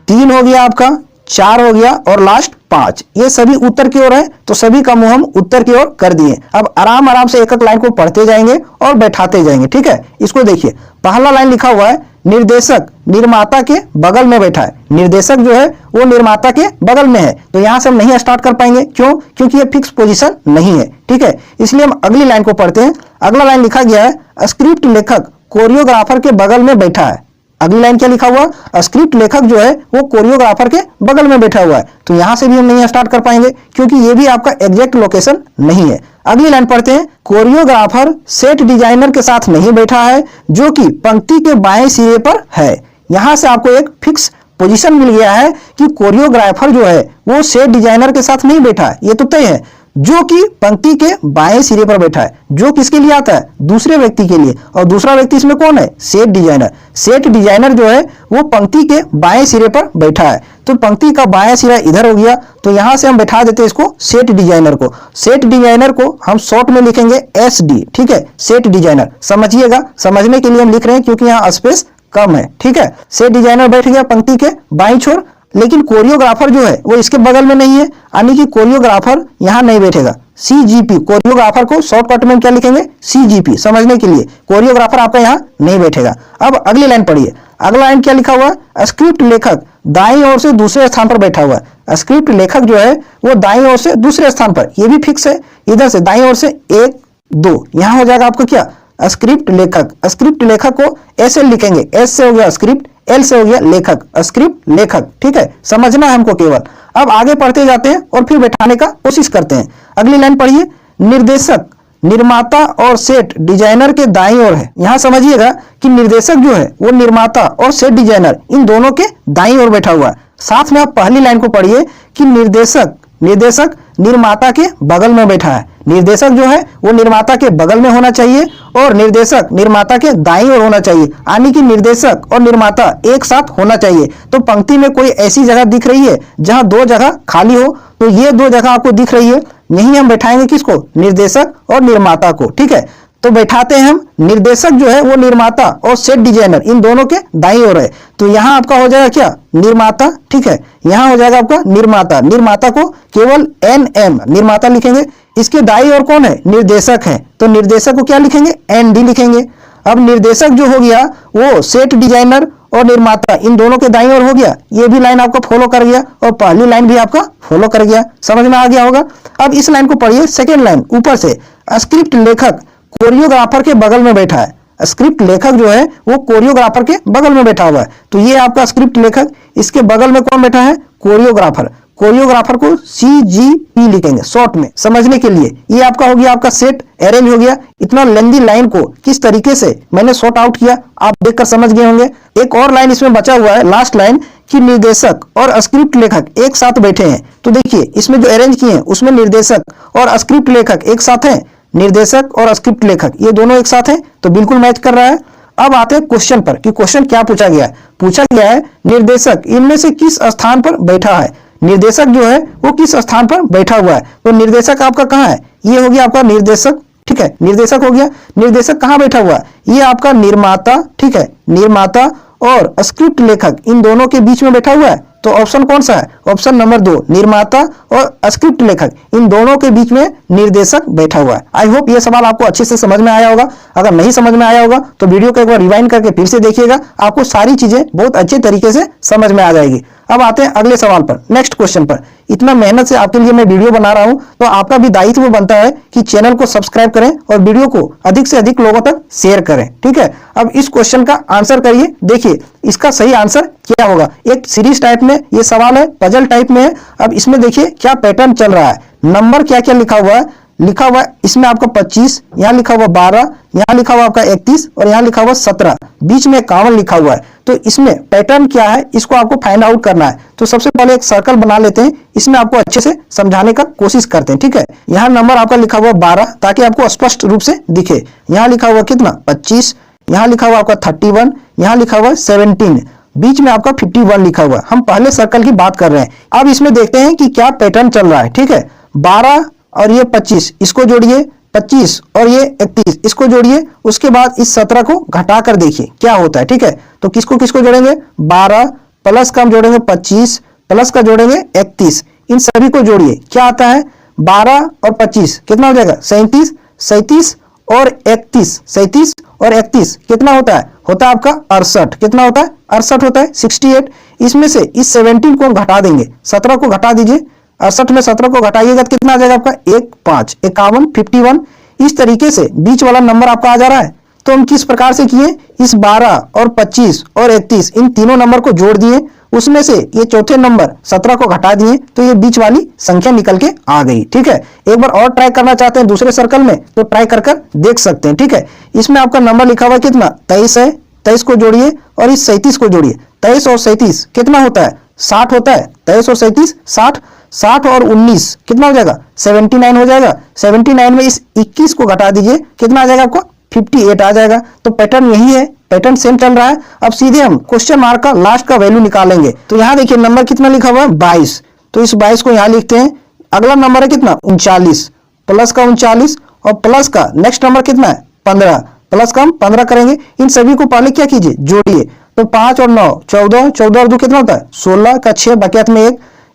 3 हो गया आपका, 4 हो गया, और लास्ट 5। ये सभी उत्तर की ओर है, तो सभी का मुंह हम उत्तर की ओर कर दिए। अब आराम आराम से एक एक लाइन को पढ़ते जाएंगे और बैठाते जाएंगे। ठीक है, इसको देखिए, पहला लाइन लिखा हुआ है, निर्देशक निर्माता के बगल में बैठा है। निर्देशक जो है वो निर्माता के बगल में है, तो यहां से हम नहीं स्टार्ट कर पाएंगे। क्यों? क्योंकि ये फिक्स पोजीशन नहीं है। ठीक है, इसलिए हम अगली लाइन को पढ़ते हैं। अगला लाइन लिखा गया है, स्क्रिप्ट लेखक कोरियोग्राफर के बगल में बैठा है। अगली लाइन क्या लिखा हुआ, स्क्रिप्ट लेखक जो है वो कोरियोग्राफर के बगल में बैठा हुआ है, तो यहां से भी हम नहीं स्टार्ट कर पाएंगे क्योंकि ये भी आपका एग्जैक्ट लोकेशन नहीं है। अगली लाइन पढ़ते हैं, कोरियोग्राफर सेट डिजाइनर के साथ नहीं बैठा है जो कि पंक्ति के बाएं सिरे पर है। यहां से आपको एक फिक्स पोजीशन मिल गया है कि कोरियोग्राफर जो है वो सेट डिजाइनर के साथ नहीं बैठा है, ये तो तय है, जो कि पंक्ति के बाएं सिरे पर बैठा है। जो किसके लिए आता है, दूसरे व्यक्ति के लिए, और दूसरा व्यक्ति इसमें कौन है, सेट डिजाइनर। सेट डिजाइनर जो है वो पंक्ति के बाएं सिरे पर बैठा है, तो पंक्ति का बायां सिरा इधर हो गया, तो यहां से हम बैठा देते हैं इसको सेट डिजाइनर को। सेट डिजाइनर को हम शॉर्ट में लिखेंगे SD। ठीक है, सेट डिजाइनर समझिएगा, समझने के लिए हम लिख रहे हैं क्योंकि यहाँ स्पेस कम है। ठीक है, सेट डिजाइनर बैठ गया पंक्ति के बाईं छोर, लेकिन कोरियोग्राफर जो है वो इसके बगल में नहीं है, यानी कि कोरियोग्राफर यहां नहीं बैठेगा। CGP, कोरियोग्राफर को शॉर्टकट में क्या लिखेंगे, CGP, समझने के लिए। कोरियोग्राफर आपका यहां नहीं बैठेगा। अब अगली लाइन पढ़िए। अगला लाइन क्या लिखा हुआ है, स्क्रिप्ट लेखक दाईं ओर से दूसरे स्थान पर बैठा हुआ है। स्क्रिप्ट लेखक जो है वो दाईं ओर से दूसरे स्थान पर, ये भी फिक्स है, इधर से दाईं ओर से 1 2, यहां हो जाएगा आपका क्या, स्क्रिप्ट लेखक। स्क्रिप्ट लेखक को SL लिखेंगे, S से हो गया स्क्रिप्ट, L से हो गया लेखक, स्क्रिप्ट लेखक। ठीक है, समझना है हमको केवल। अब आगे पढ़ते जाते हैं और फिर बैठाने का कोशिश करते हैं। अगली लाइन पढ़िए, निर्देशक निर्माता और सेट डिजाइनर के दाईं ओर है। यहां समझिएगा कि निर्देशक जो है वो निर्माता और सेट डिजाइनर इन दोनों के दाईं ओर बैठा हुआ है। साथ में आप पहली लाइन को पढ़िए कि निर्देशक निर्माता के बगल में बैठा है। निर्देशक जो है वो निर्माता के बगल में होना चाहिए और निर्देशक निर्माता के दाईं ओर होना चाहिए, यानी कि निर्देशक और निर्माता एक साथ होना चाहिए। तो पंक्ति में कोई ऐसी जगह दिख रही है जहां 2 जगह खाली हो, तो ये 2 जगह आपको दिख रही है, यहीं हम बैठाएंगे किसको, निर्देशक और निर्माता को। ठीक है, तो बैठाते हैं हम, निर्देशक जो है वो निर्माता और सेट डिजाइनर इन दोनों के दाईं ओर है, तो यहां आपका हो जाएगा क्या, निर्माता। ठीक है, यहां हो जाएगा आपका निर्माता। निर्माता को केवल NM निर्माता लिखेंगे। इसके दाईं ओर कौन है, निर्देशक है, तो निर्देशक को क्या लिखेंगे, ND लिखेंगे। अब निर्देशक जो हो गया वो सेट डिजाइनर और निर्माता इन दोनों के दाईं ओर हो गया। ये भी लाइन आपको फॉलो कर गया और पहली लाइन भी आपका फॉलो कर गया, समझ में आ गया होगा। अब इस लाइन को पढ़िए, सेकेंड लाइन ऊपर से, स्क्रिप्ट लेखक कोरियोग्राफर के बगल में बैठा है। स्क्रिप्ट लेखक जो है वो कोरियोग्राफर के बगल में बैठा हुआ है, तो ये आपका स्क्रिप्ट लेखक, इसके बगल में कौन बैठा है, कोरियोग्राफर। कोरियोग्राफर को CGP लिखेंगे शॉर्ट में समझने के लिए। ये आपका हो गया, आपका सेट अरेंज हो गया। इतना लेंदी लाइन को किस तरीके से मैंने सॉर्ट आउट किया आप देखकर समझ गए होंगे। एक और लाइन इसमें बचा हुआ है, लास्ट लाइन, कि निर्देशक और स्क्रिप्ट लेखक एक साथ बैठे हैं। तो देखिए इसमें जो अरेंज किए हैं उसमें निर्देशक और स्क्रिप्ट लेखक एक साथ हैं, निर्देशक और स्क्रिप्ट लेखक ये दोनों एक साथ हैं, तो बिल्कुल मैच कर रहा है। अब आते हैं क्वेश्चन पर कि क्वेश्चन क्या पूछा गया है। पूछा गया है निर्देशक इनमें से किस स्थान पर बैठा है। निर्देशक जो है वो किस स्थान पर बैठा हुआ है। तो निर्देशक आपका कहाँ है, ये हो गया आपका निर्देशक, ठीक है, निर्देशक हो गया। निर्देशक कहाँ बैठा हुआ है, ये आपका निर्माता, ठीक है, निर्माता और स्क्रिप्ट लेखक इन दोनों के बीच में बैठा हुआ है। तो ऑप्शन कौन सा है, ऑप्शन नंबर 2, निर्माता और स्क्रिप्ट लेखक इन दोनों के बीच में निर्देशक बैठा हुआ है। आई होप ये सवाल आपको अच्छे से समझ में आया होगा। अगर नहीं समझ में आया होगा तो वीडियो को एक बार रिवाइंड करके फिर से देखिएगा, आपको सारी चीजें बहुत अच्छे तरीके से समझ में आ जाएगी। अब आते हैं अगले सवाल पर, नेक्स्ट क्वेश्चन पर। इतना मेहनत से आपके लिए मैं वीडियो बना रहा हूं तो आपका भी दायित्व बनता है कि चैनल को सब्सक्राइब करें और वीडियो को अधिक से अधिक लोगों तक शेयर करें, ठीक है। अब इस क्वेश्चन का आंसर करिए। देखिए इसका सही आंसर क्या होगा। एक सीरीज टाइप में ये सवाल है, पजल टाइप में है। अब इसमें देखिए क्या पैटर्न चल रहा है, नंबर क्या क्या लिखा हुआ है। लिखा हुआ है इसमें आपका 25, यहाँ लिखा हुआ 12, यहाँ लिखा हुआ आपका 31 और यहाँ लिखा हुआ 17, बीच में 51 लिखा हुआ है। तो इसमें पैटर्न क्या है इसको आपको फाइंड आउट करना है। तो सबसे पहले एक सर्कल बना लेते हैं, इसमें आपको अच्छे से समझाने का कोशिश करते हैं, ठीक है। यहाँ नंबर आपका लिखा हुआ 12 ताकि आपको स्पष्ट रूप से दिखे। यहाँ लिखा हुआ कितना 25, यहाँ लिखा हुआ आपका 31, यहाँ लिखा हुआ 17, बीच में आपका 51 लिखा हुआ। हम पहले सर्कल की बात कर रहे हैं। अब इसमें देखते हैं कि क्या पैटर्न चल रहा है, ठीक है। 12 और ये 25 इसको जोड़िए, 25 और ये 31 इसको जोड़िए, उसके बाद इस 17 को घटा कर देखिए क्या होता है, ठीक है। तो किसको किसको जोड़ेंगे, 12 प्लस का हम जोड़ेंगे 25 प्लस का जोड़ेंगे 31, इन सभी को जोड़िए क्या आता है 12 और 25 कितना हो जाएगा 37, 37 और 31, 37 और 31 कितना होता है आपका 68, कितना होता है 68 होता है 68। इसमें से इस 17 को घटा देंगे, 17 को घटा दीजिए, 68 में 17 को घटाइएगा तो कितना आ जाएगा आपका 1, 5, 51, 51। इस तरीके से बीच वाला नंबर आपका आ जा रहा है। तो हम किस प्रकार से किए, इस 12 और 25 और 31 इन तीनों नंबर को जोड़ दिए, उसमें से ये चौथे नंबर 17 को घटा दिए तो ये बीच वाली संख्या निकल के आ गई, ठीक है। एक बार और ट्राई करना चाहते हैं दूसरे सर्कल में तो ट्राई कर देख सकते हैं, ठीक है। इसमें आपका नंबर लिखा हुआ कितना 23 है, 23 को जोड़िए और इस 37 को जोड़िए। 23 और 37 कितना होता है 60 होता है, 23 और 37 60, 60 और 19 कितना हो जाएगा 79 हो जाएगा। 79 में इस 21 को घटा दीजिए कितना आ जाएगा आपको 58 आ जाएगा। तो पैटर्न यही है, पैटर्न सेम चल रहा है। अब सीधे हम क्वेश्चन मार्क का लास्ट का वैल्यू निकालेंगे। तो यहाँ देखिए नंबर कितना लिखा हुआ है 22, तो इस 22 को यहाँ लिखते हैं। अगला नंबर है कितना 39, प्लस का 39 और प्लस का नेक्स्ट नंबर कितना है 15, प्लस का हम 15 करेंगे। इन सभी को पहले क्या कीजिए जोड़िए। तो 5 और 9 14, 14 और 2 कितना होता है 16 का 6 बकियात में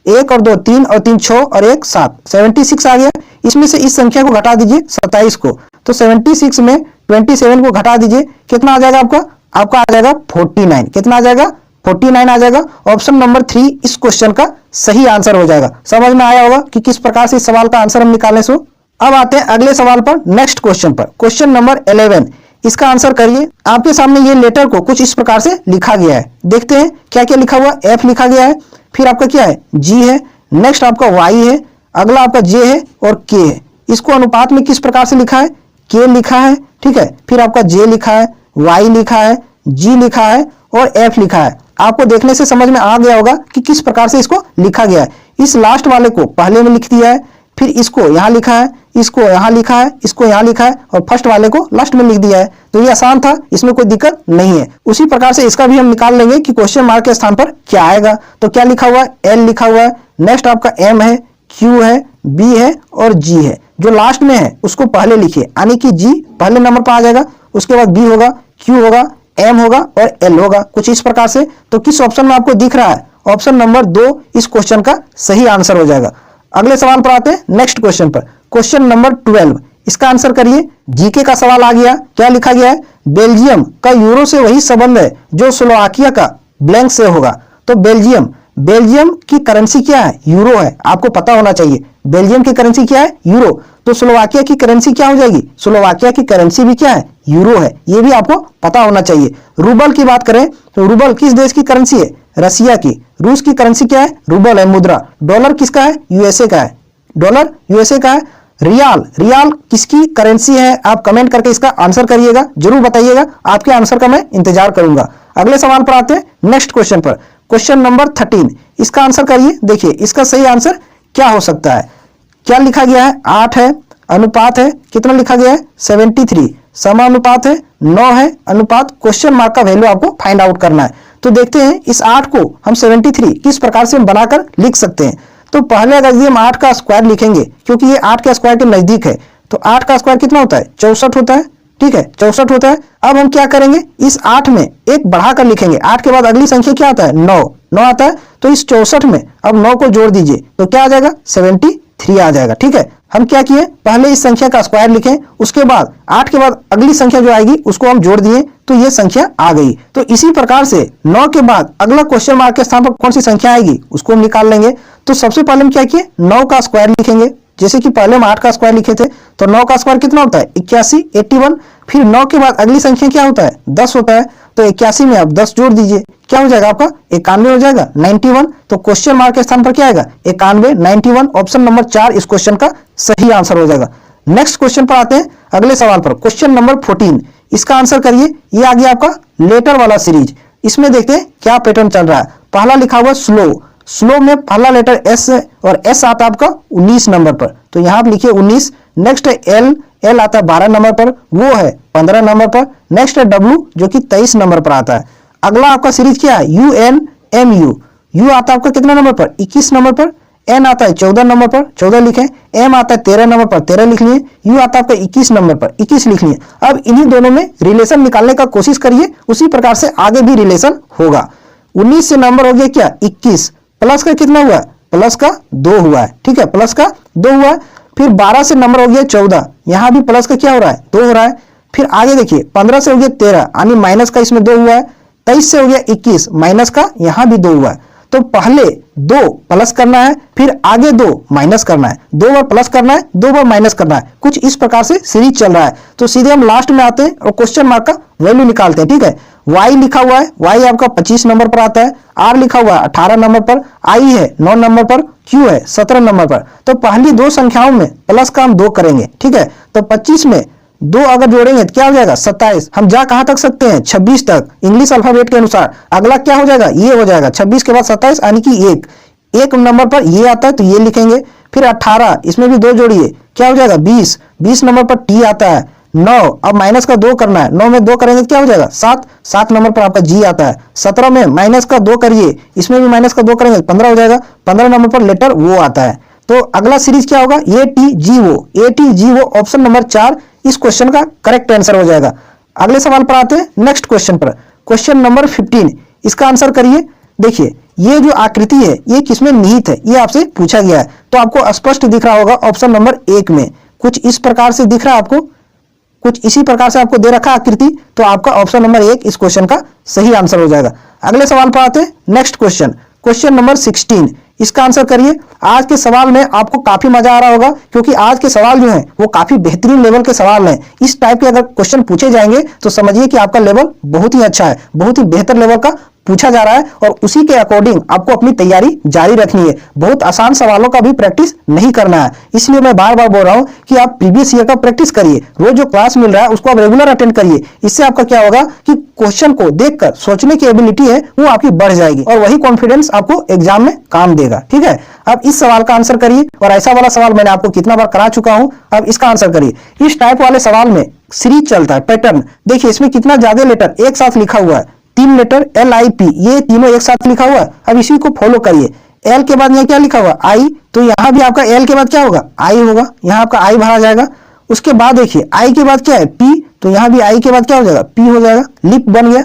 1 और 2 3 और 3 6 और 1 7, 76 आ गया। इसमें से इस संख्या को घटा दीजिए 27 को, तो 76 में 27 को घटा दीजिए कितना आ जाएगा आपका आ जाएगा 49, कितना आ जाएगा 49 आ जाएगा। ऑप्शन नंबर 3 इस क्वेश्चन का सही आंसर हो जाएगा। समझ में आया होगा कि किस प्रकार से इस सवाल का आंसर हम निकालें। सो अब आते हैं अगले सवाल पर, नेक्स्ट क्वेश्चन पर, क्वेश्चन नंबर 11। इसका आंसर करिए। आपके सामने ये लेटर को कुछ इस प्रकार से लिखा गया है, देखते हैं क्या क्या लिखा हुआ। एफ लिखा गया है, फिर आपका क्या है जी है, नेक्स्ट आपका वाई है, अगला आपका जे है और के है। इसको अनुपात में किस प्रकार से लिखा है, के लिखा है, ठीक है, फिर आपका जे लिखा है, वाई लिखा है, जी लिखा है और एफ लिखा है। आपको देखने से समझ में आ गया होगा कि किस प्रकार से इसको लिखा गया है। इस लास्ट वाले को पहले में लिख दिया है, फिर इसको यहाँ लिखा है, इसको यहाँ लिखा है, इसको यहाँ लिखा है और फर्स्ट वाले को लास्ट में लिख दिया है। तो ये आसान था, इसमें कोई दिक्कत नहीं है। उसी प्रकार से इसका भी हम निकाल लेंगे कि क्वेश्चन मार्क के स्थान पर क्या आएगा। तो क्या लिखा हुआ है एल लिखा हुआ है, नेक्स्ट आपका एम है, क्यू है, बी है और जी है। जो लास्ट में है उसको पहले लिखिए, यानी कि जी पहले नंबर पर आ जाएगा, उसके बाद बी होगा, क्यू होगा, एम होगा और एल होगा, कुछ इस प्रकार से। तो किस ऑप्शन में आपको दिख रहा है, ऑप्शन नंबर 2 इस क्वेश्चन का सही आंसर हो जाएगा। अगले सवाल पर आते हैं, नेक्स्ट क्वेश्चन पर, क्वेश्चन नंबर 12। इसका आंसर करिए। जीके का सवाल आ गया, क्या लिखा गया है, बेल्जियम का यूरो से वही संबंध है जो स्लोवाकिया का ब्लैंक से होगा। तो बेल्जियम की करेंसी क्या है, यूरो है, आपको पता होना चाहिए। बेल्जियम की करेंसी क्या है, यूरो। तो स्लोवाकिया की करेंसी क्या हो जाएगी, स्लोवाकिया की करेंसी भी क्या है, यूरो है, ये भी आपको पता होना चाहिए। रूबल की बात करें तो रूबल किस देश की करेंसी है, रसिया की। रूस की करेंसी क्या है, रूबल है, मुद्रा। डॉलर किसका है, यूएसए का है, डॉलर यूएसए का है। रियाल किसकी करेंसी है, आप कमेंट करके इसका आंसर करिएगा, जरूर बताइएगा, आपके आंसर का मैं इंतजार करूंगा। अगले सवाल पर आते हैं, नेक्स्ट क्वेश्चन पर, क्वेश्चन नंबर 13। इसका आंसर करिए। देखिए इसका सही आंसर क्या हो सकता है, क्या लिखा गया है 8 है, अनुपात है कितना लिखा गया है 73, समानुपात है, 9 है अनुपात, क्वेश्चन मार्क का वैल्यू आपको फाइंड आउट करना है। तो देखते हैं इस 8 को हम 73 किस प्रकार से हम बनाकर लिख सकते हैं। तो पहले अगर हम 8 का स्क्वायर लिखेंगे, क्योंकि ये 8 के स्क्वायर के नजदीक है, तो 8 का स्क्वायर कितना होता है? 64 होता है। ठीक है, 64 होता है। अब हम क्या करेंगे, इस 8 में एक बढ़ाकर लिखेंगे। 8 के बाद अगली संख्या क्या आता है? 9 आता है। तो इस 64 में अब 9 को जोड़ दीजिए तो क्या आ जाएगा? 73 आ जाएगा। ठीक है, हम क्या किए, पहले इस संख्या का स्क्वायर लिखें, उसके बाद 8 के बाद अगली संख्या जो आएगी उसको हम जोड़ दिए तो ये संख्या आ गई। तो इसी प्रकार से 9 के बाद अगला क्वेश्चन मार्क के स्थान पर कौन सी संख्या आएगी उसको हम निकाल लेंगे। तो सबसे पहले हम क्या किए, 9 का स्क्वायर लिखेंगे। जैसे कि पहले हम 8 का स्क्वायर लिखे थे, तो 9 का स्क्वायर कितना होता है? 81, 81। फिर 9 के बाद अगली संख्या क्या होता है? 10 होता है। तो 81 में आप 10 जोड़ दीजिए, क्या हो जाएगा आपका? 91 हो जाएगा, 91। तो क्वेश्चन मार्क के स्थान पर क्या आएगा? 91, 91। ऑप्शन नंबर 4 इस क्वेश्चन का सही आंसर हो जाएगा। नेक्स्ट क्वेश्चन पर आते हैं, अगले सवाल पर। क्वेश्चन नंबर 14, इसका आंसर करिए। ये आ गया आपका लेटर वाला सीरीज। इसमें देखते हैं क्या पैटर्न चल रहा है। पहला लिखा हुआ स्लो, स्लो में पहला लेटर एस है और एस आता है आपका 19 नंबर पर, तो यहां आप लिखिए 19। नेक्स्ट है एल, एल आता है 12 नंबर पर, वो है 15 नंबर पर। नेक्स्ट है डब्ल्यू जो कि 23 नंबर पर आता है। अगला आपका सीरीज क्या है? U N M U, U आता है आपका कितना नंबर पर? 21 नंबर पर। एन आता है 14 नंबर पर, 14 लिखें। एम आता है 13 नंबर पर, 13 लिख लिए। यू आता है आपका 21 नंबर पर, 21 लिख लिए। अब इन्हीं दोनों में रिलेशन निकालने का कोशिश करिए, उसी प्रकार से आगे भी रिलेशन होगा। 19 से नंबर हो गया क्या? 21, प्लस का कितना हुआ? प्लस का 2 हुआ है। ठीक है, प्लस का 2 हुआ है। फिर 12 से नंबर हो गया 14, यहां भी प्लस का क्या हो रहा है? 2 हो रहा है। फिर आगे देखिए 15 से हो गया 13, यानी माइनस का इसमें 2 हुआ है। 23 से हो गया 21, माइनस का यहां भी 2 हुआ है। तो पहले 2 प्लस करना है, फिर आगे 2 माइनस करना है, 2 बार प्लस करना है, 2 बार माइनस करना है। कुछ इस प्रकार से सीरीज चल रहा है। तो सीधे हम लास्ट में आते हैं और क्वेश्चन मार्क का वैल्यू निकालते हैं। ठीक है, y लिखा हुआ है, y आपका 25 नंबर पर आता है। r लिखा हुआ है 18 नंबर पर, i है 9 नंबर पर, q है 17 नंबर पर। तो पहली 2 संख्याओं में प्लस का हम 2 करेंगे। ठीक है, तो 25 में 2 अगर जोड़ेंगे तो क्या हो जाएगा? 27। हम जा कहां तक सकते हैं? 26 तक, इंग्लिश अल्फाबेट के अनुसार। अगला क्या हो जाएगा? ये हो जाएगा। 26 के बाद 27 यानी कि 1 नंबर पर ये आता है तो ये लिखेंगे। फिर 18, इसमें भी 2 जोड़िए, क्या हो जाएगा? 20 नंबर पर टी आता है। 9, अब माइनस का 2 करना है, 9 में 2 करेंगे तो क्या हो जाएगा? 7 नंबर पर आपका जी आता है। 17 में माइनस का 2 करिए, इसमें भी माइनस का 2 करेंगे 15 हो जाएगा। 15 नंबर पर लेटर वो आता है। तो अगला सीरीज क्या होगा? ए टी जी वो। ऑप्शन नंबर 4 इस क्वेश्चन का करेक्ट आंसर हो जाएगा। अगले सवाल पर आते हैं, नेक्स्ट क्वेश्चन पर। क्वेश्चन नंबर 15, इसका आंसर करिए। देखिए ये जो आकृति है ये किसमें निहित है, ये आपसे पूछा गया है। तो आपको स्पष्ट दिख रहा होगा ऑप्शन नंबर 1 में। कुछ इस प्रकार से दिख रहा है आपको, कुछ इसी प्रकार से आपको दे रखा आकृति, तो आपका ऑप्शन नंबर 1 इस क्वेश्चन का सही आंसर हो जाएगा। अगले सवाल पर आते हैं, नेक्स्ट क्वेश्चन। क्वेश्चन नंबर 16, इसका आंसर करिए। आज के सवाल में आपको काफी मजा आ रहा होगा, क्योंकि आज के सवाल जो हैं वो काफी बेहतरीन लेवल के सवाल हैं। इस टाइप के अगर क्वेश्चन पूछे जाएंगे तो समझिए कि आपका लेवल बहुत ही अच्छा है, बहुत ही बेहतर लेवल का पूछा जा रहा है और उसी के अकॉर्डिंग आपको अपनी तैयारी जारी रखनी है। बहुत आसान सवालों का भी प्रैक्टिस नहीं करना है, इसलिए मैं बार बार बोल रहा हूं कि आप प्रीवियस ईयर का प्रैक्टिस करिए। रोज जो क्लास मिल रहा है उसको आप रेगुलर अटेंड करिए। इससे आपका क्या होगा कि क्वेश्चन को देखकर सोचने की एबिलिटी है वो आपकी बढ़ जाएगी और वही कॉन्फिडेंस आपको एग्जाम में काम देगा। ठीक है, अब इस सवाल का आंसर करिए। और ऐसा वाला सवाल मैंने आपको कितना बार करा चुका हूं, अब इसका आंसर करिए। इस टाइप वाले सवाल में सीरीज चलता है, पैटर्न। देखिए इसमें कितना ज्यादा लेटर एक साथ लिखा हुआ है, 3 लेटर LIP, ये तीनों एक साथ लिखा हुआ है। अब इसी को फॉलो करिए। L के बाद यहाँ क्या लिखा हुआ? I, तो यहाँ भी आपका L के बाद क्या होगा? I होगा, यहाँ आपका I भरा जाएगा। उसके बाद देखिए I के बाद क्या है? P, तो यहाँ भी I के बाद क्या हो जाएगा? P हो जाएगा। लिप बन गया,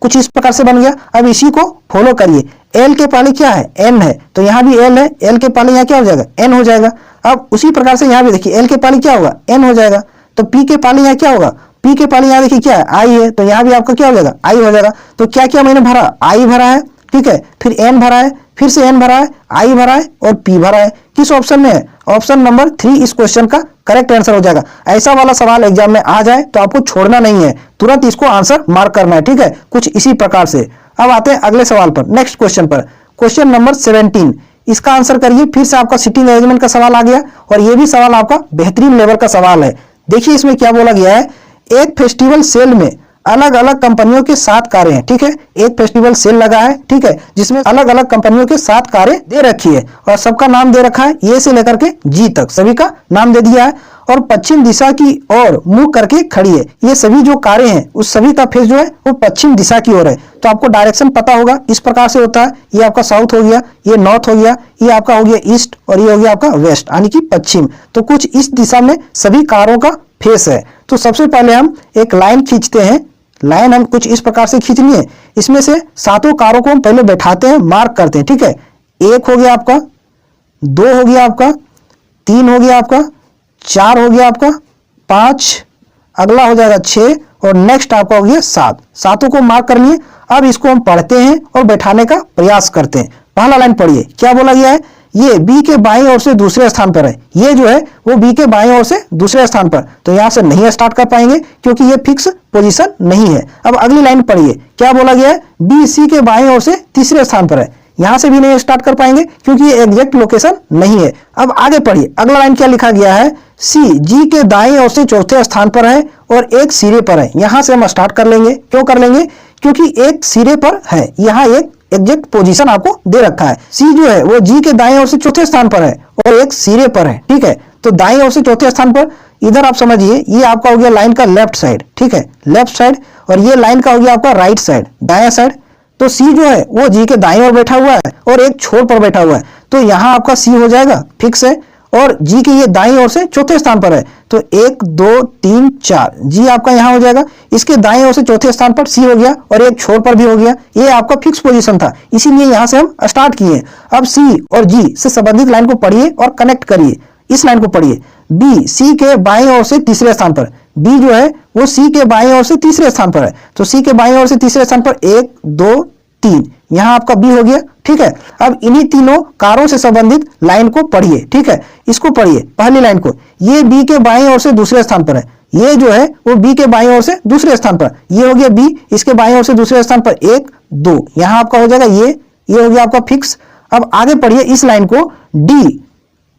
कुछ इस प्रकार से बन गया। अब इसी को फॉलो करिए। L के पहले क्या है? N है, तो यहाँ भी L है, L के पहले यहाँ क्या हो जाएगा? N हो जाएगा। अब उसी प्रकार से यहाँ भी देखिए L के पहले क्या होगा? N हो जाएगा। तो P के पहले यहाँ क्या होगा? P के पहले यहाँ देखिए क्या है? I है, तो यहाँ भी आपका क्या हो जाएगा? I हो जाएगा। तो क्या क्या मैंने भरा? I भरा है, ठीक है, फिर N भरा है, फिर से N भरा है, I भरा है और P भरा है। किस ऑप्शन में है? ऑप्शन नंबर 3 इस क्वेश्चन का करेक्ट आंसर हो जाएगा। ऐसा वाला सवाल एग्जाम में आ जाए तो आपको छोड़ना नहीं है, तुरंत इसको आंसर मार्क करना है। ठीक है, कुछ इसी प्रकार से। अब आते हैं अगले सवाल पर, नेक्स्ट क्वेश्चन पर। क्वेश्चन नंबर 17, इसका आंसर करिए। फिर से आपका सिटिंग अरेंजमेंट का सवाल आ गया और ये भी सवाल आपका बेहतरीन लेवल का सवाल है। देखिए इसमें क्या बोला गया है, एक फेस्टिवल सेल में अलग अलग कंपनियों के 7 कारें हैं। ठीक है, एक फेस्टिवल सेल लगा है, ठीक है, जिसमें अलग अलग कंपनियों के 7 कारें दे रखी है और सबका नाम दे रखा है ए से लेकर के जी तक, सभी का नाम दे दिया है। और पश्चिम दिशा की ओर मुंह करके खड़ी है। ये सभी जो कारें हैं उस सभी का फेस जो है वो पश्चिम दिशा की ओर है। तो आपको डायरेक्शन पता होगा, इस प्रकार से होता है। ये आपका साउथ हो गया, ये नॉर्थ हो गया, ये आपका हो गया ईस्ट और ये हो गया आपका वेस्ट यानी कि पश्चिम। तो कुछ इस दिशा में सभी कारों का फेस है। तो सबसे पहले हम एक लाइन खींचते हैं। लाइन हम कुछ इस प्रकार से खींचनी है। इसमें से सातों कारों को हम पहले बैठाते हैं, मार्क करते हैं, ठीक है। एक हो गया आपका, दो हो गया आपका, तीन हो गया आपका, चार हो गया आपका, पांच, अगला हो जाएगा 6 और नेक्स्ट आपका हो गया 7। सातों को मार्क कर लिए। अब इसको हम पढ़ते हैं और बैठाने का प्रयास करते हैं। पहला लाइन पढ़िए, क्या बोला गया है? ये बी के बाईं ओर से दूसरे स्थान पर है। ये जो है वो बी के बाईं ओर से दूसरे स्थान पर, तो यहां से नहीं स्टार्ट कर पाएंगे क्योंकि ये फिक्स पोजीशन नहीं है। अब अगली लाइन पढ़िए, क्या बोला गया है? बी सी के बाईं ओर से तीसरे स्थान पर है। यहां से भी नहीं स्टार्ट कर पाएंगे क्योंकि ये एग्जैक्ट लोकेशन नहीं है। अब आगे पढ़िए, अगला लाइन क्या लिखा गया है? सी जी के दाएं ओर से चौथे स्थान पर है और एक सिरे पर है। यहां से हम स्टार्ट कर लेंगे। क्यों कर लेंगे? क्योंकि एक सिरे पर है, यहां एक एग्जैक्ट पोजीशन आपको दे रखा है। सी जो है वो जी के दाएं ओर से चौथे स्थान पर है और एक सिरे पर है, ठीक है। तो दाएं ओर से चौथे स्थान पर, इधर आप समझिए ये आपका हो गया लाइन का लेफ्ट साइड, ठीक है, लेफ्ट साइड, और ये लाइन का हो गया आपका राइट साइड, दायां साइड। तो सी जो है वो जी के दाएं ओर बैठा हुआ है और एक छोर पर बैठा हुआ है, तो यहां आपका सी हो जाएगा, फिक्स है। और जी के ये दाईं ओर से चौथे स्थान पर है, तो 1 2 3 4 जी आपका यहां हो जाएगा। इसके दाईं ओर से चौथे स्थान पर सी हो गया और एक छोर पर भी हो गया। ये आपका फिक्स पोजीशन था, इसीलिए यहां से हम स्टार्ट किए। अब सी और जी से संबंधित लाइन को पढ़िए और कनेक्ट करिए। इस लाइन को पढ़िए, बी सी के बाईं ओर से तीसरे स्थान पर। बी जो है वो सी के बाईं ओर से तीसरे स्थान पर है, तो सी के बाईं ओर से तीसरे स्थान पर 1 2 3, यहां आपका बी हो गया, ठीक है। अब इन्हीं तीनों कारों से संबंधित लाइन को पढ़िए, ठीक है। इसको पढ़िए, पहली लाइन को, ये बी के बाईं ओर से दूसरे स्थान पर है। ये जो है वो बी के बाईं ओर से दूसरे स्थान पर, ये हो गया बी, इसके बाईं ओर से दूसरे स्थान पर 1 2, यहां आपका हो जाएगा ये हो गया आपका फिक्स। अब आगे पढ़िए इस लाइन को, डी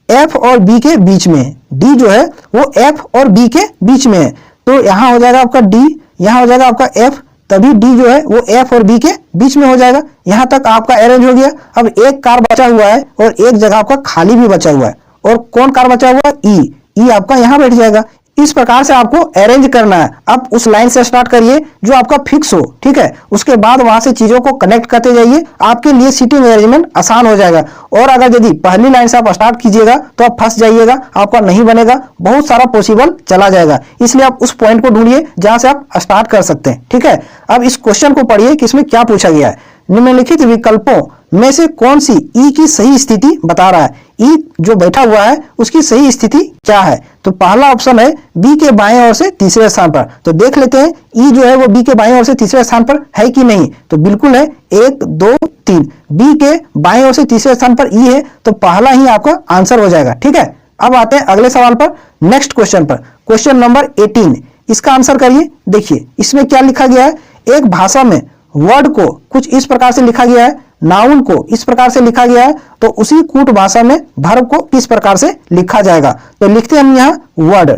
एफ और बी के बीच में है। डी जो है वो एफ और बी के बीच में है, तो यहां हो जाएगा आपका डी, यहां हो जाएगा आपका एफ, तभी डी जो है वो एफ और बी के बीच में हो जाएगा। यहां तक आपका अरेंज हो गया। अब एक कार बचा हुआ है और एक जगह आपका खाली भी बचा हुआ है, और कौन कार बचा हुआ है? ई आपका यहां बैठ जाएगा। इस प्रकार से आपको अरेंज करना है। अब उस लाइन से स्टार्ट करिए जो आपका फिक्स हो, ठीक है। उसके बाद वहां से चीजों को कनेक्ट करते जाइए, आपके लिए सीटिंग अरेंजमेंट आसान हो जाएगा। और अगर यदि पहली लाइन से आप स्टार्ट कीजिएगा तो आप फंस जाइएगा, आपका नहीं बनेगा, बहुत सारा पॉसिबल चला जाएगा। इसलिए आप उस पॉइंट को ढूंढिए जहां से आप स्टार्ट कर सकते हैं, ठीक है। अब इस क्वेश्चन को पढ़िए कि इसमें क्या पूछा गया है। निम्नलिखित विकल्पों में से कौन सी ई की सही स्थिति बता रहा है? ई जो बैठा हुआ है उसकी सही स्थिति क्या है? तो पहला ऑप्शन है बी के बाएं ओर से तीसरे स्थान पर। तो देख लेते हैं ई जो है वो बी के बाएं ओर से तीसरे स्थान पर है कि नहीं। तो बिल्कुल है, 1 2 3, बी के बाएं ओर से तीसरे स्थान पर ई है, तो पहला ही आपका आंसर हो जाएगा, ठीक है। अब आते हैं अगले सवाल पर, नेक्स्ट क्वेश्चन पर, क्वेश्चन नंबर 18। इसका आंसर करिए। देखिए इसमें क्या लिखा गया है, एक भाषा में वर्ड को कुछ इस प्रकार से लिखा गया है, नाउन को इस प्रकार से लिखा गया है, तो उसी कूट भाषा में वर्ब को किस प्रकार से लिखा जाएगा। तो लिखते हैं हम यहाँ वर्ड,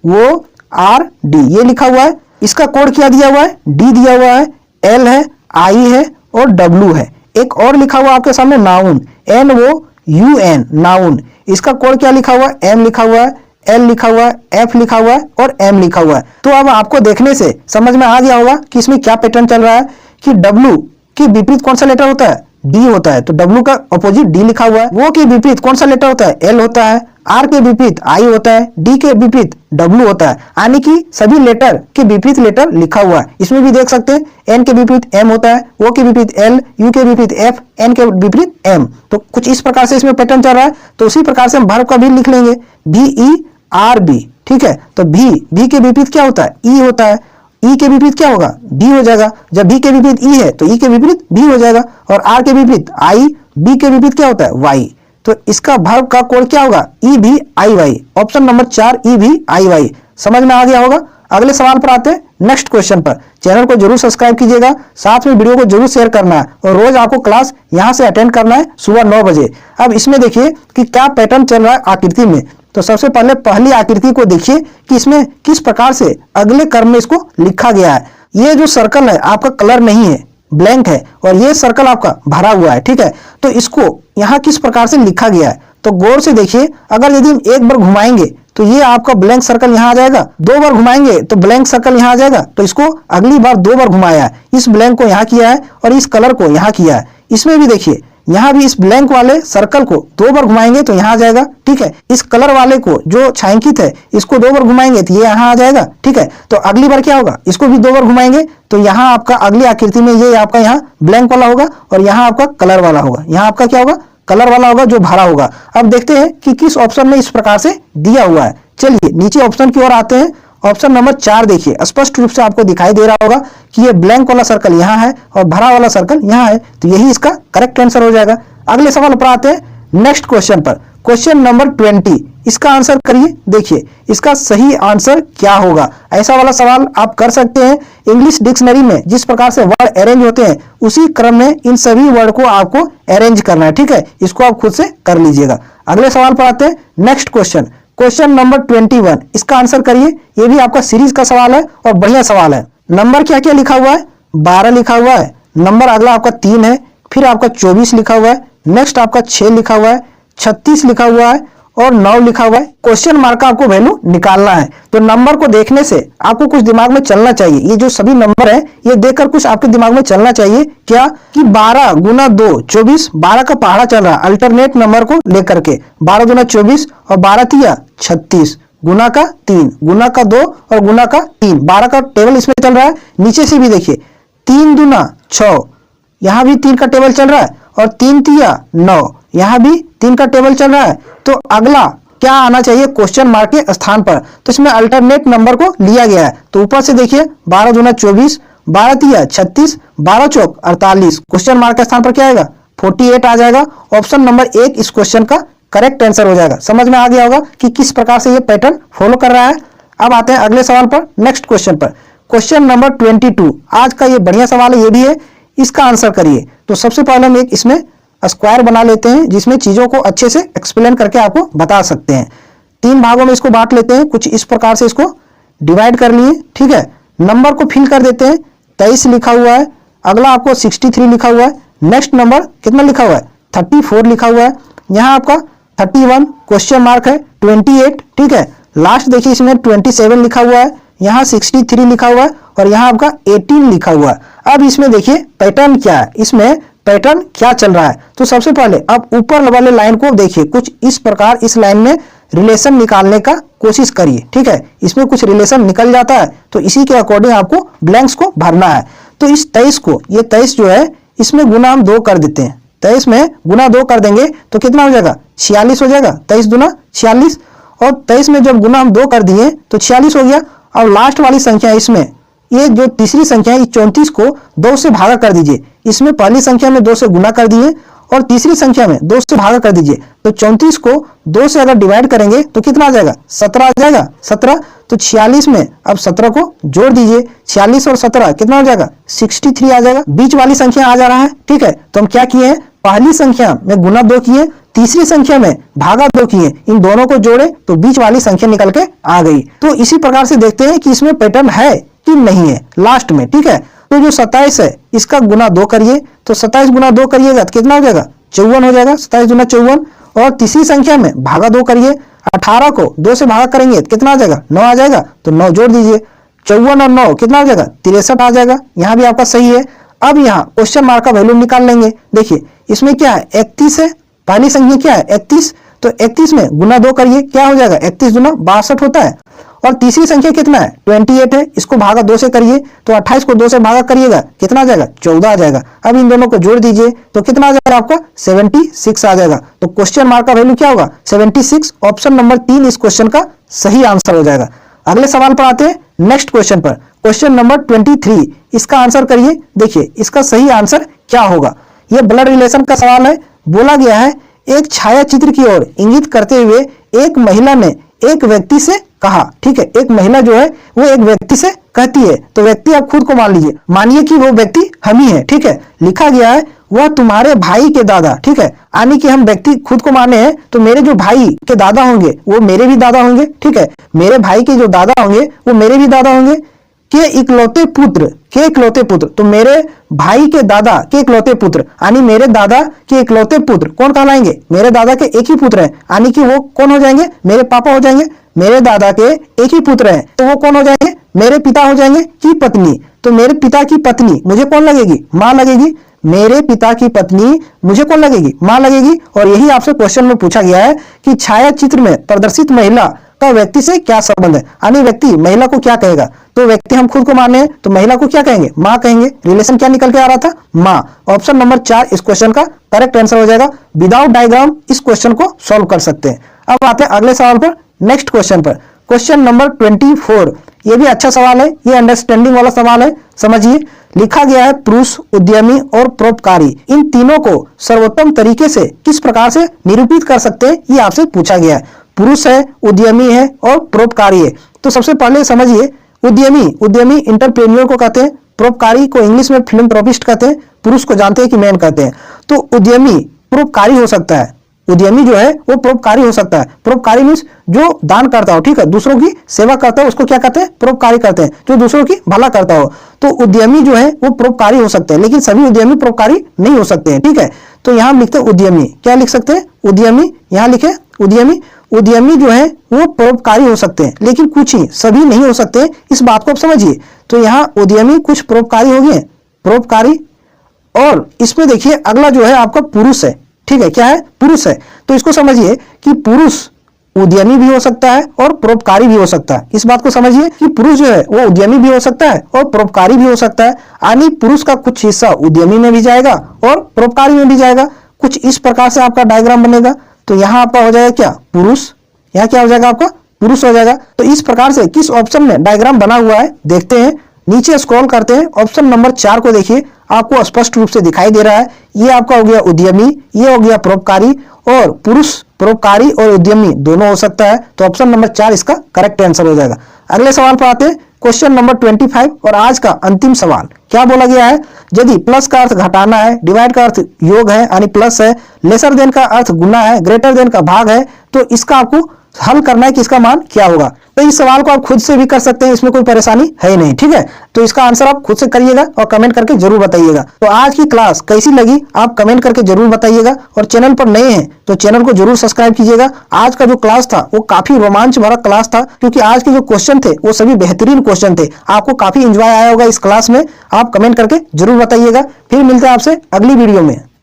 WORD, ये लिखा हुआ है। इसका कोड क्या दिया हुआ है? डी दिया हुआ है, एल है, आई है और डब्ल्यू है। एक और लिखा हुआ आपके सामने नाउन, NOUN, नाउन। इसका कोड क्या लिखा हुआ है? एम लिखा हुआ है, एल लिखा हुआ है, एफ लिखा हुआ है और एम लिखा हुआ है। तो अब आपको देखने से समझ में आ गया होगा कि इसमें क्या पैटर्न चल रहा है, कि डब्ल्यू के विपरीत कौन सा लेटर होता है? डी होता है, तो डब्ल्यू का अपोजिट डी लिखा हुआ है। वो के विपरीत कौन सा लेटर होता है? एल होता है। आर के विपरीत आई होता है, डी के विपरीत डब्ल्यू होता है, यानी कि सभी लेटर के विपरीत लेटर लिखा हुआ है। इसमें भी देख सकते हैं, एन के विपरीत एम होता है, ओ के विपरीत एल, यू के विपरीत एफ, एन के विपरीत एम। तो कुछ इस प्रकार से इसमें पैटर्न चल रहा है। तो उसी प्रकार से हम वर्ब का भी लिख लेंगे, VERB, ठीक है। तो भी के विपरीत क्या होता है? ई होता है। ई के विपरीत क्या होगा? बी हो जाएगा। जब बी के विपरीत ई है तो ई के विपरीत बी हो जाएगा। और आर के विपरीत आई, बी के विपरीत क्या होता है? वाई। तो इसका वर्ब का कोड क्या होगा? EVIY। Option number 4 EVIY। समझ में आ गया होगा। अगले सवाल पर आते हैं, नेक्स्ट क्वेश्चन पर। चैनल को जरूर सब्सक्राइब कीजिएगा, साथ में वीडियो को जरूर शेयर करना है, और रोज आपको क्लास यहां से अटेंड करना है सुबह 9 बजे। अब इसमें देखिए कि क्या पैटर्न चल रहा है आकृति में। तो सबसे पहले पहली आकृति को देखिए कि इसमें किस प्रकार से अगले क्रम में इसको लिखा गया है। ये जो सर्कल है आपका कलर नहीं है, ब्लैंक है, और ये सर्कल आपका भरा हुआ है, ठीक है। तो इसको यहाँ किस प्रकार से लिखा गया है, तो गौर से देखिए। अगर यदि हम एक बार घुमाएंगे तो ये आपका ब्लैंक सर्कल यहाँ आ जाएगा। 2 बार घुमाएंगे तो ब्लैंक सर्कल यहाँ आ जाएगा, तो इसको अगली बार 2 बार घुमाया है, इस ब्लैंक को यहाँ किया है और इस कलर को यहाँ किया है। इसमें भी देखिए यहाँ भी इस ब्लैंक वाले सर्कल को 2 बार घुमाएंगे तो यहाँ आ जाएगा, ठीक है। इस कलर वाले को जो छायांकित है इसको 2 बार घुमाएंगे तो ये यहाँ आ जाएगा, ठीक है। तो अगली बार क्या होगा, इसको भी 2 बार घुमाएंगे तो यहाँ आपका अगली आकृति में ये आपका यहाँ ब्लैंक वाला होगा और यहाँ आपका कलर वाला होगा, यहाँ आपका क्या होगा, कलर वाला होगा जो भरा होगा। अब देखते हैं कि किस ऑप्शन में इस प्रकार से दिया हुआ है। चलिए नीचे ऑप्शन की ओर आते हैं। ऑप्शन नंबर 4 देखिए, स्पष्ट रूप से आपको दिखाई दे रहा होगा कि ये ब्लैंक वाला सर्कल यहाँ है और भरा वाला सर्कल यहाँ है, तो यही इसका करेक्ट आंसर हो जाएगा। अगले सवाल पर आते हैं नेक्स्ट क्वेश्चन पर। क्वेश्चन नंबर 20, इसका आंसर करिए। देखिए इसका सही आंसर क्या होगा, ऐसा वाला सवाल आप कर सकते हैं। इंग्लिश डिक्शनरी में जिस प्रकार से वर्ड अरेंज होते हैं उसी क्रम में इन सभी वर्ड को आपको अरेंज करना है, ठीक है। इसको आप खुद से कर लीजिएगा। अगले सवाल पर आते हैं नेक्स्ट क्वेश्चन। क्वेश्चन नंबर 21, इसका आंसर करिए। ये भी आपका सीरीज का सवाल है और बढ़िया सवाल है। नंबर क्या क्या लिखा हुआ है, 12 लिखा हुआ है। नंबर अगला आपका 3 है, फिर आपका 24 लिखा हुआ है, नेक्स्ट आपका 6 लिखा हुआ है, 36 लिखा हुआ है और 9 लिखा हुआ है। क्वेश्चन मार्क का आपको वैल्यू निकालना है। तो नंबर को देखने से आपको कुछ दिमाग में चलना चाहिए। ये जो सभी नंबर है ये देखकर कुछ आपके दिमाग में चलना चाहिए क्या, कि 12 गुना 2 24, 12 का पहाड़ा चल रहा है अल्टरनेट नंबर को लेकर के। 12 गुना 24 और 12 तिया 36, गुना का 3, गुना का 2 और गुना का 3। 12 का टेबल इसमें चल रहा है। नीचे से भी देखिए 3 दूना 6, यहाँ भी 3 का टेबल चल रहा है और 3 तिया 9, यहाँ भी 3 का टेबल चल रहा है। तो अगला क्या आना चाहिए क्वेश्चन मार्क के स्थान पर, तो इसमें अल्टरनेट नंबर को लिया गया है। तो ऊपर से देखिए 12 दूना 24, 12 तिया 36, 12 चौक 48, क्वेश्चन मार्क के स्थान पर क्या आएगा, 48 आ जाएगा। ऑप्शन नंबर 1 इस क्वेश्चन का करेक्ट आंसर हो जाएगा। समझ में आ गया होगा कि किस प्रकार से ये पैटर्न फॉलो कर रहा है। अब आते हैं अगले सवाल पर, नेक्स्ट क्वेश्चन पर। क्वेश्चन नंबर 22, आज का ये बढ़िया सवाल है, ये भी है, इसका आंसर करिए। तो सबसे पहले हम एक इसमें स्क्वायर बना लेते हैं जिसमें चीजों को अच्छे से एक्सप्लेन करके आपको बता सकते हैं। 3 भागों में इसको बांट लेते हैं, कुछ इस प्रकार से इसको डिवाइड कर लिए, ठीक है। नंबर को फिल कर देते हैं, 23 लिखा हुआ है। अगला आपको 63 लिखा हुआ है। नेक्स्ट नंबर कितना लिखा हुआ है, 34 लिखा हुआ है। यहाँ आपका 31 क्वेश्चन मार्क है, 28, ठीक है। लास्ट देखिए इसमें 27 लिखा हुआ है, यहाँ 63 लिखा हुआ है और यहाँ आपका 18 लिखा हुआ है। अब इसमें देखिए पैटर्न क्या है, इसमें पैटर्न क्या चल रहा है। तो सबसे पहले अब ऊपर वाले लाइन को देखिए, कुछ इस प्रकार इस लाइन में रिलेशन निकालने का कोशिश करिए, ठीक है। इसमें कुछ रिलेशन निकल जाता है तो इसी के अकॉर्डिंग आपको ब्लैंक्स को भरना है। तो इस 23 को, ये 23 जो है इसमें गुना हम 2 कर देते हैं। 23 में गुना 2 कर देंगे तो कितना हो जाएगा, 46 हो जाएगा। 23 दूना 46 और 23 में जब गुना हम 2 कर दिए तो 46 हो गया। और लास्ट वाली संख्या इसमें, ये जो तीसरी संख्या है, 34 को 2 से भागा कर दीजिए। इसमें पहली संख्या में 2 से गुना कर दिए और तीसरी संख्या में 2 से भागा कर दीजिए। तो 34 को 2 से अगर डिवाइड करेंगे तो कितना आ जाएगा, 17 आ जाएगा। 17, तो 46 में अब 17 को जोड़ दीजिए। 46 और 17 कितना हो जाएगा, 63 आ जाएगा। बीच वाली संख्या आ जा रहा है, ठीक है। तो हम क्या किए हैं, पहली संख्या में गुना 2 किए, तीसरी संख्या में भागा 2 किए, इन दोनों को जोड़े तो बीच वाली संख्या निकल के आ गई। तो इसी प्रकार से देखते हैं कि इसमें पैटर्न है कि नहीं है लास्ट में, ठीक है। तो जो 27 है इसका गुना 2 करिए, तो 27 गुना 2 करिएगा तो कितना हो जाएगा, 54 हो जाएगा। 27 गुना 54 और तीसरी संख्या में भागा 2 करिए। 18 को 2 से भागा करेंगे तो कितना आ जाएगा, 9 आ जाएगा। तो 9 जोड़ दीजिए। 54 और 9 कितना आ जाएगा, 63 आ जाएगा। यहाँ भी आपका सही है। अब यहाँ क्वेश्चन मार्क का वैल्यू निकाल लेंगे। देखिए इसमें क्या है, 31 है, पहली संख्या क्या है 31, तो 31 में गुना 2 करिए, क्या हो जाएगा, 31 दूना 62 होता है। और तीसरी संख्या कितना है, 28 है, इसको भागा 2 से करिए, तो 28 को 2 से भागा करिएगा, कितना आ जाएगा, 14 आ जाएगा। अब इन दोनों को जोड़ दीजिए तो कितना आ जाएगा आपका, 76 आ जाएगा। तो क्वेश्चन मार्क का वैल्यू क्या होगा, 76। ऑप्शन नंबर 3 इस क्वेश्चन का सही आंसर हो जाएगा। अगले सवाल पर आते हैं, नेक्स्ट क्वेश्चन पर। क्वेश्चन नंबर 23, इसका आंसर करिए। देखिए इसका सही आंसर क्या होगा। यह ब्लड रिलेशन का सवाल है। बोला गया है, एक छाया चित्र की ओर इंगित करते हुए एक महिला ने एक व्यक्ति से कहा, ठीक है। एक महिला जो है वो एक व्यक्ति से कहती है, तो व्यक्ति आप खुद को मान लीजिए, मानिए कि वो व्यक्ति हम ही है, ठीक है। लिखा गया है वह तुम्हारे भाई के दादा, ठीक है। यानी कि हम व्यक्ति खुद को माने हैं तो मेरे जो भाई के दादा होंगे वो मेरे भी दादा होंगे, ठीक है। मेरे भाई के जो दादा होंगे वो मेरे भी दादा होंगे। के इकलौते पुत्र, तो मेरे भाई के दादा के इकलौते पुत्र यानी मेरे दादा के इकलौते पुत्र कौन कहलाएंगे? मेरे दादा के एक ही पुत्र हैं यानी कि वो कौन हो जाएंगे? मेरे पापा हो जाएंगे। मेरे दादा के एक ही पुत्र हैं तो वो कौन हो जाएंगे? मेरे पिता हो जाएंगे की पत्नी। तो मेरे पिता की पत्नी मुझे कौन लगेगी? मां लगेगी। मेरे पिता की पत्नी मुझे कौन लगेगी? मां लगेगी। और यही आपसे क्वेश्चन में पूछा गया है कि छाया चित्र में प्रदर्शित महिला का व्यक्ति से क्या संबंध है, यानी व्यक्ति महिला को क्या कहेगा? तो व्यक्ति हम खुद को माने हैं तो महिला को क्या कहेंगे? मां कहेंगे। रिलेशन क्या निकल के आ रहा था? मां। ऑप्शन नंबर 4 इस क्वेश्चन का करेक्ट आंसर हो जाएगा। विदाउट डायग्राम इस क्वेश्चन को सॉल्व कर सकते हैं। अब आते हैं अगले सवाल पर, नेक्स्ट क्वेश्चन पर। क्वेश्चन नंबर 24, ये भी अच्छा सवाल है, ये अंडरस्टैंडिंग वाला सवाल है, समझिए। लिखा गया है पुरुष, उद्यमी और परोपकारी इन तीनों को सर्वोत्तम तरीके से किस प्रकार से निरूपित कर सकते हैं, ये आपसे पूछा गया है। पुरुष है, उद्यमी है और परोपकारी है। तो सबसे पहले समझिए, उद्यमी इंटरप्रेन्योर को कहते हैं, परोपकारी को इंग्लिश में फिलैंथ्रोपिस्ट कहते हैं, पुरुष को जानते हैं कि मैन कहते हैं। तो उद्यमी परोपकारी हो सकता है, उद्यमी जो है वो परोपकारी हो सकता है। परोपकारी मीन्स जो दान करता हो, ठीक है, दूसरों की सेवा करता हो, उसको क्या कहते हैं? परोपकारी कहते हैं, जो दूसरों की भला करता हो। तो उद्यमी जो है वो परोपकारी हो सकते हैं, लेकिन सभी उद्यमी परोपकारी नहीं हो सकते हैं, ठीक है। तो यहां हम लिखते हैं उद्यमी, क्या लिख सकते हैं? उद्यमी। यहां लिखे उद्यमी जो है वो परोपकारी हो सकते हैं, लेकिन कुछ ही, सभी नहीं हो सकते, इस बात को आप समझिए। तो यहाँ उद्यमी कुछ परोपकारी हो गए, परोपकारी। और इसमें देखिए अगला जो है आपका पुरुष है, ठीक है, क्या है? पुरुष है। तो इसको समझिए कि पुरुष उद्यमी भी हो सकता है और परोपकारी भी हो सकता है। इस बात को समझिए कि पुरुष जो है वो उद्यमी भी हो सकता है और परोपकारी भी हो सकता है, यानी पुरुष का कुछ हिस्सा उद्यमी में भी जाएगा और परोपकारी में भी जाएगा। कुछ इस प्रकार से आपका डायग्राम बनेगा। तो यहाँ आपका हो जाएगा क्या? पुरुष। यहाँ क्या हो जाएगा आपका? पुरुष हो जाएगा। तो इस प्रकार से किस ऑप्शन में डायग्राम बना हुआ है देखते हैं, नीचे स्क्रॉल करते हैं। ऑप्शन नंबर 4 को देखिए, आपको स्पष्ट रूप से दिखाई दे रहा है। ये आपका हो गया उद्यमी, ये हो गया परोपकारी, और पुरुष परोपकारी और उद्यमी दोनों हो सकता है। तो ऑप्शन नंबर 4 इसका करेक्ट आंसर हो जाएगा। अगले सवाल पर आते हैं, क्वेश्चन नंबर 25 और आज का अंतिम सवाल। क्या बोला गया है? यदि प्लस का अर्थ घटाना है, डिवाइड का अर्थ योग है यानी प्लस है, लेसर देन का अर्थ गुना है, ग्रेटर देन का भाग है, तो इसका आपको हल करना है कि इसका मान क्या होगा। तो इस सवाल को आप खुद से भी कर सकते हैं, इसमें कोई परेशानी है ही नहीं, ठीक है। तो इसका आंसर आप खुद से करिएगा और कमेंट करके जरूर बताइएगा। तो आज की क्लास कैसी लगी आप कमेंट करके जरूर बताइएगा, और चैनल पर नए हैं तो चैनल को जरूर सब्सक्राइब कीजिएगा। आज का जो क्लास था वो काफी रोमांच भरा क्लास था, क्योंकि आज के जो क्वेश्चन थे वो सभी बेहतरीन क्वेश्चन थे। आपको काफी एंजॉय आया होगा इस क्लास में, आप कमेंट करके जरूर बताइएगा। फिर मिलते हैं आपसे अगली वीडियो में।